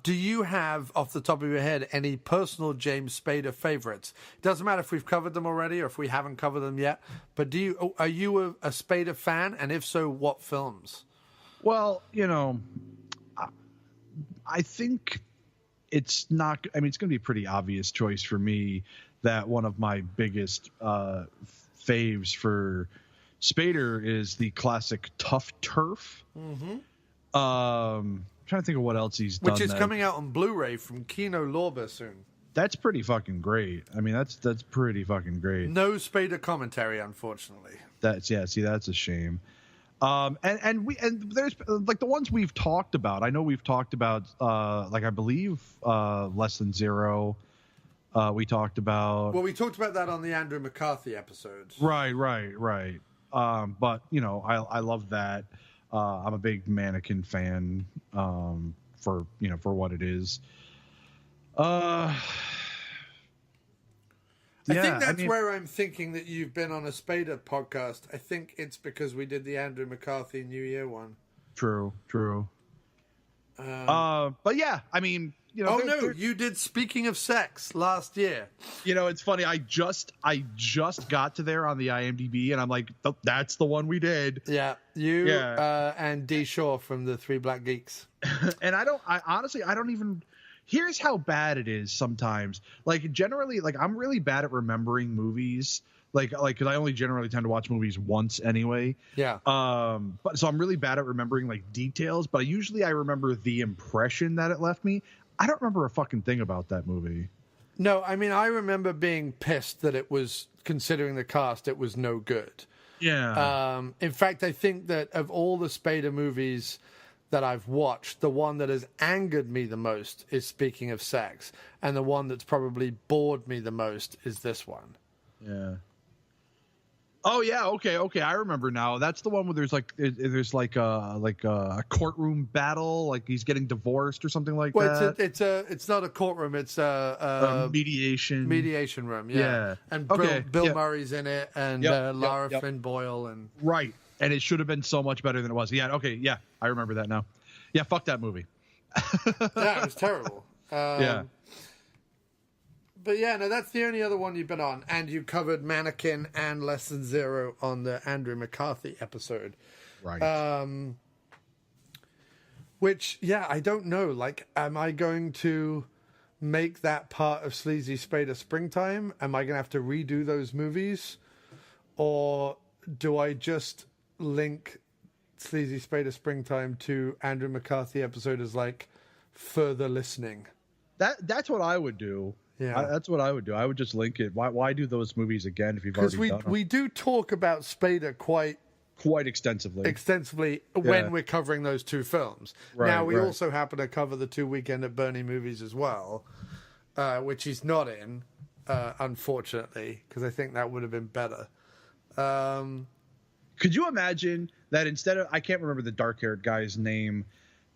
Speaker 2: do you have, off the top of your head, any personal James Spader favorites? It doesn't matter if we've covered them already or if we haven't covered them yet, but are you a Spader fan? And if so, what films?
Speaker 4: Well, you know, I think it's not, I mean, it's going to be a pretty obvious choice for me that one of my biggest faves for Spader is the classic Tough Turf. Mm-hmm. Trying to think of what else he's done.
Speaker 2: Which is coming out on Blu-ray from Kino Lorber soon.
Speaker 4: That's pretty fucking great. I mean, that's pretty fucking great.
Speaker 2: No Spader commentary, unfortunately.
Speaker 4: That's a shame. And there's like the ones we've talked about. I know we've talked about like I believe Less Than Zero. We talked about.
Speaker 2: Well, we talked about that on the Andrew McCarthy episode.
Speaker 4: Right. But you know, I love that. I'm a big Mannequin fan for what it is. I
Speaker 2: think that's where I'm thinking that you've been on a Spader podcast. I think it's because we did the Andrew McCarthy New Year one.
Speaker 4: True. But yeah, I mean, you know.
Speaker 2: You did Speaking of Sex last year.
Speaker 4: You know, it's funny. I just got to there on the IMDb, and I'm like, oh, that's the one we did.
Speaker 2: Yeah, and D. Shaw from the Three Black Geeks.
Speaker 4: And I honestly don't even. Here's how bad it is sometimes. Like generally, like I'm really bad at remembering movies. Like, because I only generally tend to watch movies once anyway.
Speaker 2: Yeah.
Speaker 4: But so I'm really bad at remembering like details. But I remember the impression that it left me. I don't remember a fucking thing about that movie.
Speaker 2: No, I mean I remember being pissed that it was, considering the cast, it was no good.
Speaker 4: Yeah.
Speaker 2: In fact, I think that of all the Spader movies that I've watched, the one that has angered me the most is Speaking of Sex, and the one that's probably bored me the most is this one.
Speaker 4: Yeah. Oh yeah, okay. I remember now. That's the one where there's a courtroom battle, like he's getting divorced or something like that.
Speaker 2: It's not a courtroom. It's a mediation room. Yeah. And Bill Murray's in it, and Lara Flynn Boyle, and
Speaker 4: right. And it should have been so much better than it was. Yeah. Okay. Yeah, I remember that now. Yeah. Fuck that movie.
Speaker 2: Yeah, it was terrible.
Speaker 4: Yeah.
Speaker 2: But yeah, no, that's the only other one you've been on. And you covered Mannequin and Less Than Zero on the Andrew McCarthy episode.
Speaker 4: Right.
Speaker 2: Which, yeah, I don't know. Like, am I going to make that part of Sleazy Spader Springtime? Am I going to have to redo those movies? Or do I just link Sleazy Spader Springtime to Andrew McCarthy episode as, like, further listening?
Speaker 4: That's what I would do.
Speaker 2: Yeah,
Speaker 4: that's what I would do. I would just link it. Why do those movies again if you've already done them?
Speaker 2: Because we do talk about Spader quite
Speaker 4: extensively
Speaker 2: when we're covering those two films. Right, now we also happen to cover the 2 Weekend at Bernie movies as well, which he's not in, unfortunately, because I think that would have been better.
Speaker 4: Could you imagine that instead of, I can't remember the dark-haired guy's name,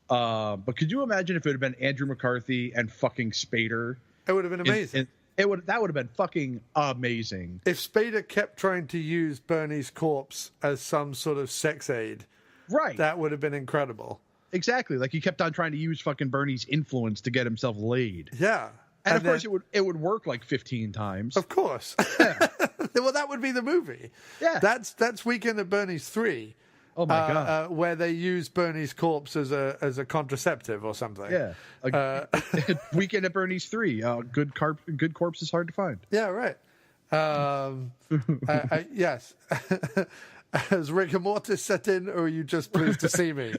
Speaker 4: but could you imagine if it had been Andrew McCarthy and fucking Spader?
Speaker 2: It would have been amazing.
Speaker 4: That would have been fucking amazing.
Speaker 2: If Spader kept trying to use Bernie's corpse as some sort of sex aid,
Speaker 4: right?
Speaker 2: That would have been incredible.
Speaker 4: Exactly. Like he kept on trying to use fucking Bernie's influence to get himself laid.
Speaker 2: Yeah.
Speaker 4: And of course it would work like 15 times.
Speaker 2: Of course. Yeah. Well, that would be the movie.
Speaker 4: Yeah.
Speaker 2: That's Weekend at Bernie's 3.
Speaker 4: Oh my god!
Speaker 2: Where they use Bernie's corpse as a contraceptive or something.
Speaker 4: Yeah. Weekend at Bernie's 3. Good corpse is hard to find.
Speaker 2: Yeah. Right. Yes. Has rigor mortis set in, or are you just pleased to see me?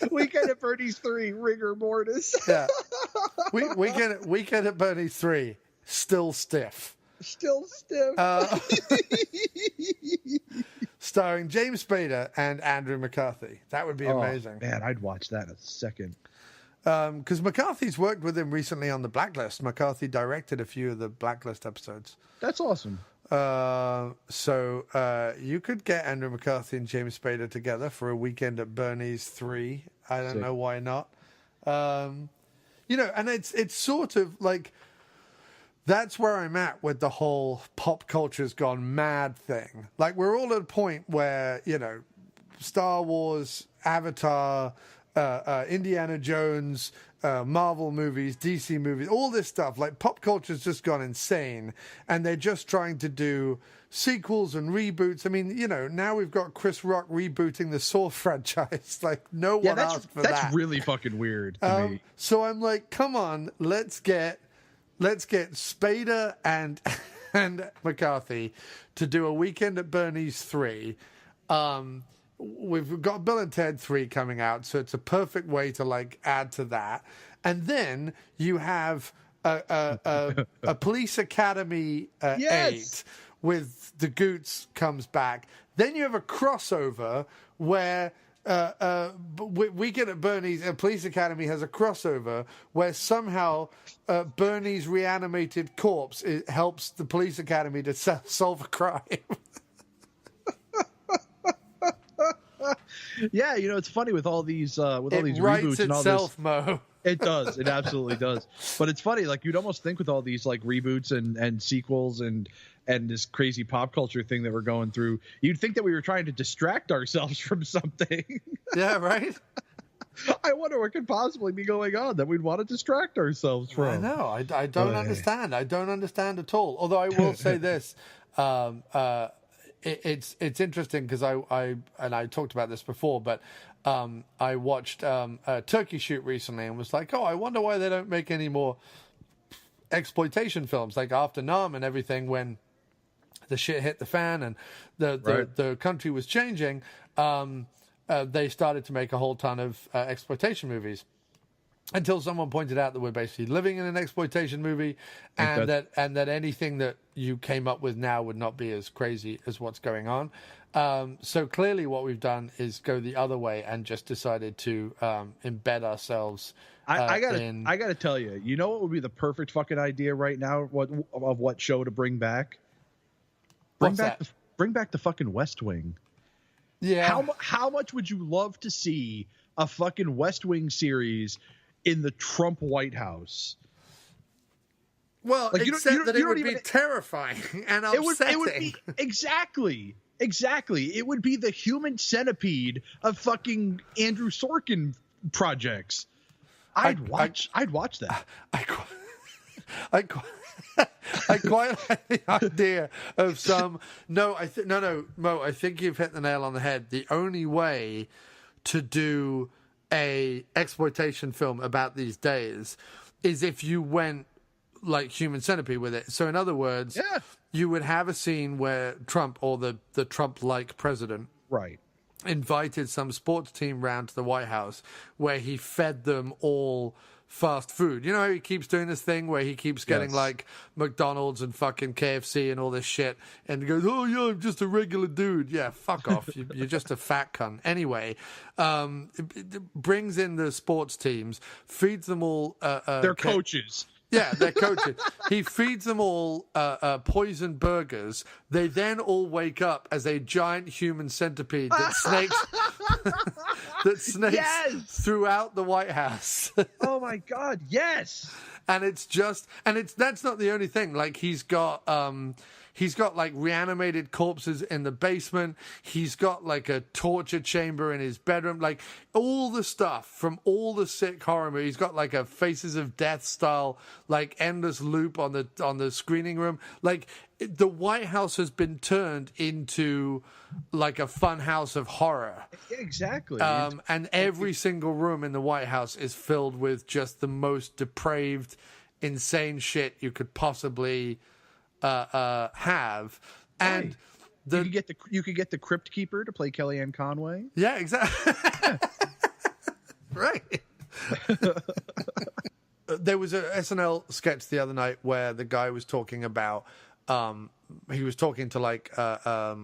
Speaker 4: Weekend at Bernie's 3, rigor mortis.
Speaker 2: Yeah. Weekend at Bernie's 3, still stiff.
Speaker 4: Still stiff.
Speaker 2: Starring James Spader and Andrew McCarthy. That would be amazing.
Speaker 4: Man, I'd watch that in a second.
Speaker 2: Because McCarthy's worked with him recently on The Blacklist. McCarthy directed a few of the Blacklist episodes.
Speaker 4: That's awesome.
Speaker 2: So you could get Andrew McCarthy and James Spader together for a Weekend at Bernie's 3. I don't know why not. And it's sort of like, that's where I'm at with the whole pop culture's gone mad thing. Like, we're all at a point where, Star Wars, Avatar, Indiana Jones, Marvel movies, DC movies, all this stuff, like pop culture's just gone insane, and they're just trying to do sequels and reboots. I mean, now we've got Chris Rock rebooting the Saw franchise. Like, no one asked for that.
Speaker 4: That's really fucking weird to me.
Speaker 2: So I'm like, come on, let's get Spader and McCarthy to do a Weekend at Bernie's 3. We've got Bill and Ted 3 coming out, so it's a perfect way to add to that. And then you have a Police Academy 8 with the Goots comes back. Then you have a crossover where Weekend at Bernie's and Police Academy has a crossover where somehow Bernie's reanimated corpse helps the Police Academy to solve a crime.
Speaker 4: Yeah, it's funny with all these all these
Speaker 2: writes
Speaker 4: reboots and all
Speaker 2: itself,
Speaker 4: this.
Speaker 2: Mo.
Speaker 4: It does. It absolutely does. But it's funny, you'd almost think with all these reboots and sequels and this crazy pop culture thing that we're going through, you'd think that we were trying to distract ourselves from something.
Speaker 2: Yeah, right.
Speaker 4: I wonder what could possibly be going on that we'd want to distract ourselves from.
Speaker 2: I know. I don't understand. I don't understand at all. Although I will say this. It's interesting because I talked about this before, but I watched a turkey shoot recently and was like, I wonder why they don't make any more exploitation films like after Nam and everything, when the shit hit the fan and the country was changing. They started to make a whole ton of exploitation movies. Until someone pointed out that we're basically living in an exploitation movie, and that anything that you came up with now would not be as crazy as what's going on. So clearly, what we've done is go the other way and just decided to embed ourselves.
Speaker 4: I gotta tell you, what would be the perfect fucking idea right now? What show to bring back? Bring back the fucking West Wing.
Speaker 2: Yeah.
Speaker 4: How much would you love to see a fucking West Wing series in the Trump White House?
Speaker 2: Well, except that it would be terrifying and upsetting.
Speaker 4: It would be exactly. It would be the human centipede of fucking Andrew Sorkin projects. I'd watch that.
Speaker 2: I quite like the idea of some. No, Mo. I think you've hit the nail on the head. The only way to do a exploitation film about these days is if you went like Human Centipede with it. So in other words, you would have a scene where Trump, or the Trump-like president, invited some sports team round to the White House where he fed them all fast food. You know how he keeps doing this thing where he keeps getting like McDonald's and fucking KFC and all this shit, and he goes, "Oh yeah, I'm just a regular dude." Yeah, fuck off. You're just a fat cunt. Anyway, it brings in the sports teams, feeds them all.
Speaker 4: Their coaches.
Speaker 2: Yeah, they're coaches. He feeds them all poisoned burgers. They then all wake up as a giant human centipede that snakes throughout the White House.
Speaker 4: Oh my God, yes.
Speaker 2: And that's not the only thing. Like he's got like reanimated corpses in the basement. He's got like a torture chamber in his bedroom. Like all the stuff from all the sick horror movies. He's got like a Faces of Death style, like endless loop on the screening room. Like the White House has been turned into like a fun house of horror.
Speaker 4: Exactly.
Speaker 2: And every single room in the White House is filled with just the most depraved, insane shit you could possibly have. And
Speaker 4: you could get the Crypt Keeper to play Kellyanne Conway.
Speaker 2: Yeah, exactly. Right. There was a SNL sketch the other night where the guy was talking about he was talking to like I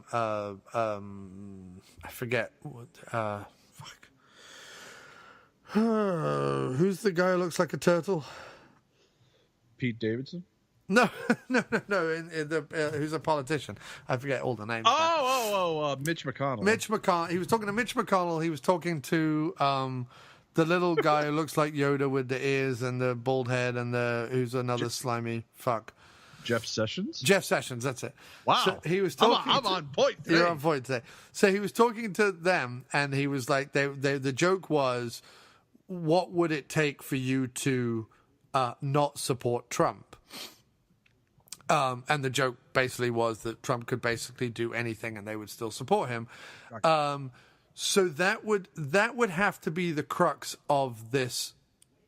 Speaker 2: forget what who's the guy who looks like a turtle?
Speaker 4: Pete Davidson?
Speaker 2: No. Who's a politician? I forget all the names.
Speaker 4: Mitch McConnell.
Speaker 2: Mitch McConnell. He was talking to Mitch McConnell. He was talking to the little guy who looks like Yoda with the ears and the bald head and who's another slimy fuck.
Speaker 4: Jeff Sessions?
Speaker 2: Jeff Sessions, that's it.
Speaker 4: Wow.
Speaker 2: So he was talking.
Speaker 4: I'm on point today.
Speaker 2: You're on point today. So he was talking to them, and he was like, the joke was, what would it take for you to not support Trump? And the joke basically was that Trump could basically do anything and they would still support him. So that would have to be the crux of this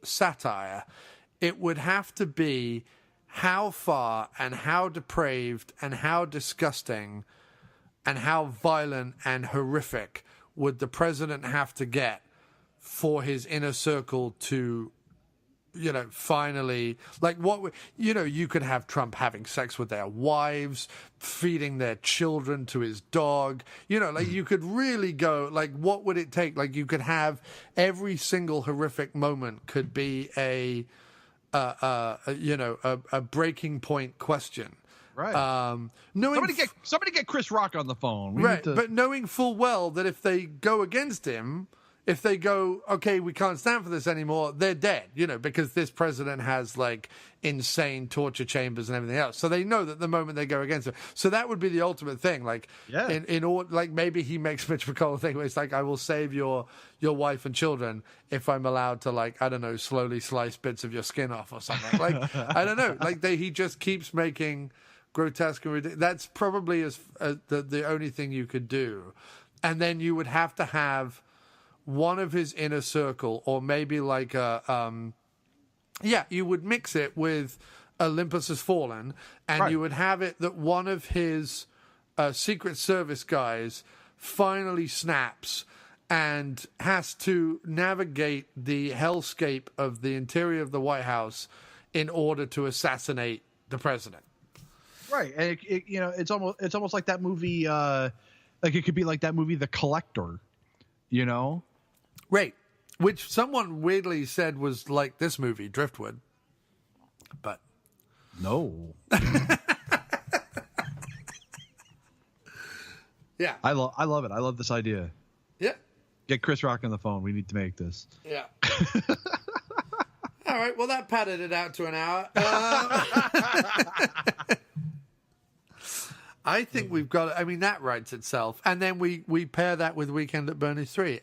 Speaker 2: satire. It would have to be how far and how depraved and how disgusting and how violent and horrific would the president have to get for his inner circle to, finally, like you could have Trump having sex with their wives, feeding their children to his dog, you could really go, like, what would it take? Like, you could have every single horrific moment could be a breaking point question.
Speaker 4: Right. Somebody get Chris Rock on the phone.
Speaker 2: But knowing full well that if they go against him, if they go, okay, we can't stand for this anymore, they're dead, because this president has like insane torture chambers and everything else. So they know that the moment they go against him. So that would be the ultimate thing. Like, in order, like maybe he makes Mitch McConnell think where it's like, I will save your wife and children if I'm allowed to, like, I don't know, slowly slice bits of your skin off or something. Like, I don't know. Like he just keeps making grotesque and ridiculous. That's probably the only thing you could do. And then you would have to have one of his inner circle, or maybe like you would mix it with Olympus Has Fallen, and you would have it that one of his Secret Service guys finally snaps and has to navigate the hellscape of the interior of the White House in order to assassinate the president.
Speaker 4: Right, and it's almost like that movie. Like it could be like that movie, The Collector.
Speaker 2: Right, which someone weirdly said was like this movie, Driftwood. But
Speaker 4: no.
Speaker 2: Yeah.
Speaker 4: I love it. I love this idea.
Speaker 2: Yeah.
Speaker 4: Get Chris Rock on the phone. We need to make this.
Speaker 2: Yeah. All right, well, that padded it out to an hour. I think we've got, that writes itself. And then we pair that with Weekend at Bernie's 3.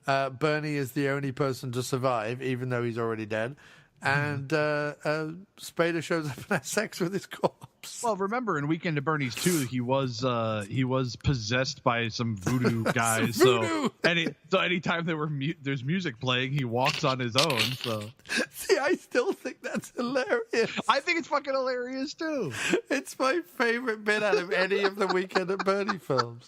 Speaker 2: Bernie is the only person to survive, even though he's already dead. And Spader shows up and has sex with his corpse.
Speaker 4: Well, remember in Weekend at Bernie's 2, he was possessed by some voodoo guys. So anytime there's music playing, he walks on his own. So
Speaker 2: see, I still think that's hilarious.
Speaker 4: I think it's fucking hilarious too.
Speaker 2: It's my favorite bit out of any of the Weekend at Bernie films.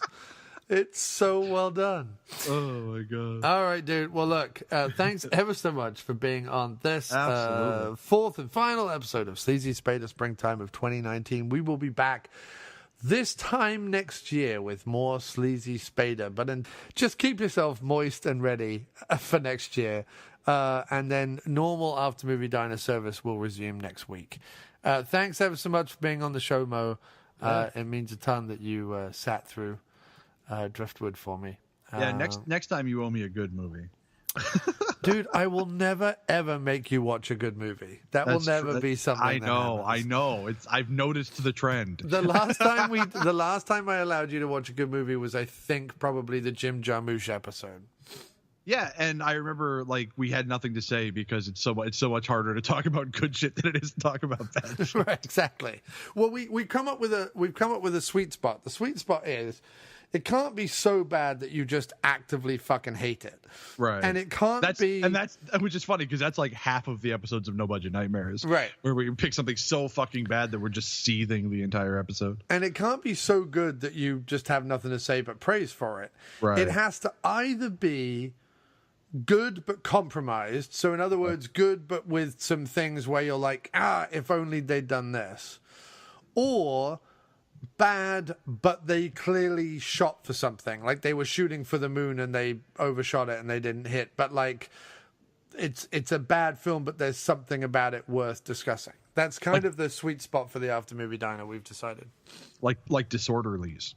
Speaker 2: It's so well done.
Speaker 4: Oh, my God.
Speaker 2: All right, dude. Well, look, thanks ever so much for being on this fourth and final episode of Sleazy Spader Springtime of 2019. We will be back this time next year with more Sleazy Spader. But just keep yourself moist and ready for next year. And then normal After Movie Diner service will resume next week. Thanks ever so much for being on the show, Mo. It means a ton that you sat through Driftwood for me.
Speaker 4: Next time you owe me a good movie.
Speaker 2: Dude, I will never ever make you watch a good movie. That will never be something. I
Speaker 4: know. I've noticed the trend.
Speaker 2: The last time I allowed you to watch a good movie was, I think, probably the Jim Jarmusch episode.
Speaker 4: Yeah, and I remember we had nothing to say because it's so much harder to talk about good shit than it is to talk about bad shit.
Speaker 2: Right, exactly. Well, we've come up with a sweet spot. The sweet spot is It can't be so bad that you just actively fucking hate it.
Speaker 4: Right.
Speaker 2: And it can't be...
Speaker 4: And that's, which is funny, because that's like half of the episodes of No Budget Nightmares.
Speaker 2: Right.
Speaker 4: Where we pick something so fucking bad that we're just seething the entire episode.
Speaker 2: And it can't be so good that you just have nothing to say but praise for it.
Speaker 4: Right.
Speaker 2: It has to either be good but compromised. So in other words, good but with some things where you're like, if only they'd done this. Or bad, but they clearly shot for something. Like they were shooting for the moon and they overshot it and they didn't hit. But like, it's a bad film, but there's something about it worth discussing. That's kind of the sweet spot for the After Movie Diner, we've decided.
Speaker 4: Like Disorderlies.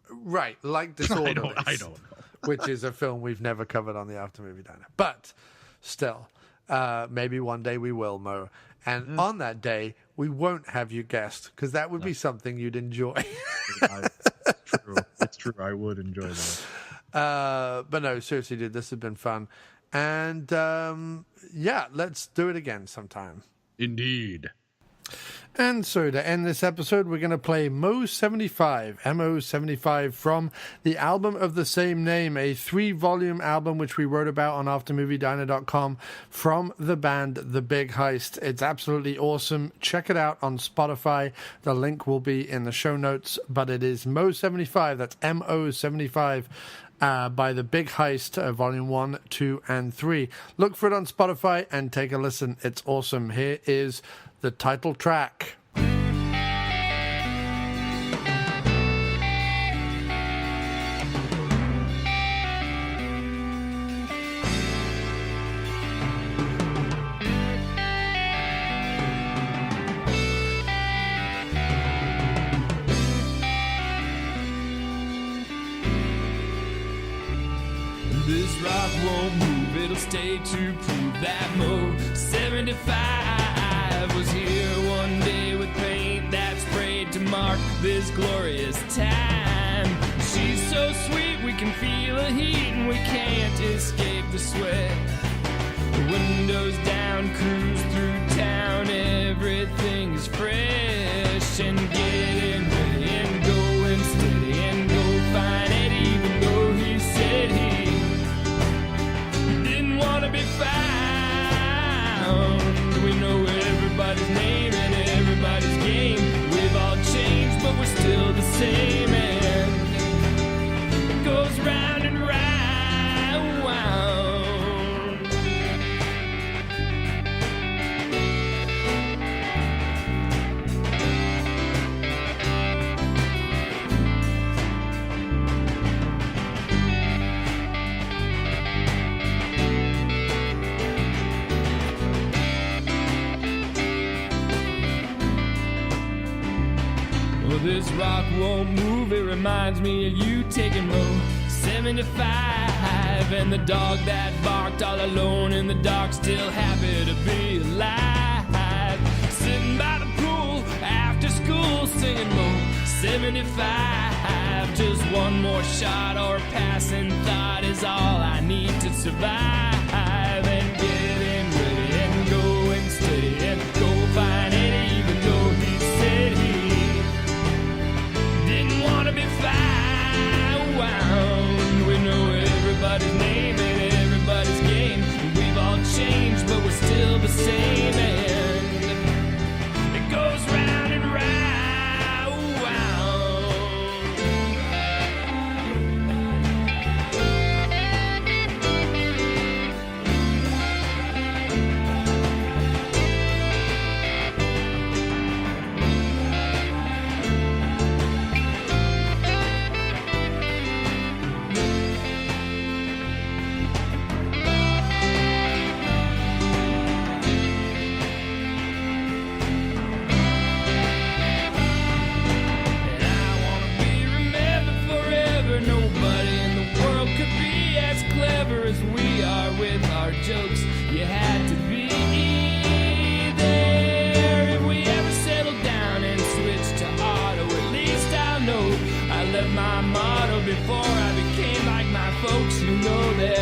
Speaker 2: Right, like Disorderlies.
Speaker 4: I don't know.
Speaker 2: Which is a film we've never covered on the After Movie Diner. But still, maybe one day we will, Mo. And on that day, we won't have you guest, because that would be something you'd enjoy.
Speaker 4: It's true. I would enjoy that.
Speaker 2: But no, seriously, dude, this has been fun. And let's do it again sometime.
Speaker 4: Indeed.
Speaker 2: And so to end this episode, we're going to play Moe 75, MO 75, from the album of the same name, a 3-volume album which we wrote about on aftermoviediner.com from the band The Big Heist. It's absolutely awesome. Check it out on Spotify. The link will be in the show notes, but it is Moe 75, that's MO 75, by The Big Heist, Volume 1, 2, and 3. Look for it on Spotify and take a listen. It's awesome. Here is the title track.
Speaker 7: This rock won't move, it'll stay to prove that Moe 75 was here one day with paint that sprayed to mark this glorious time. She's so sweet, we can feel the heat and we can't escape the sweat. Windows down, cruise through town, everything's fresh. And getting ready and going steady and go find it, even though he said he didn't want to be found. We know everybody's name and everybody's game. We've all changed, but we're still the same. And it goes round and round. This rock won't move, it reminds me of you taking Moe 75. And the dog that barked all alone in the dark, still happy to be alive. Sitting by the pool after school, singing Moe 75. Just one more shot or passing thought is all I need to survive. And getting ready and going steady and go find it, even though he said he didn't want to be found. We know everybody's name and everybody's game. We've all changed, but we're still the same. And it goes round and round. Jokes, you had to be there. If we ever settle down and switch to auto, at least I'll know I left my motto before I became like my folks. You know that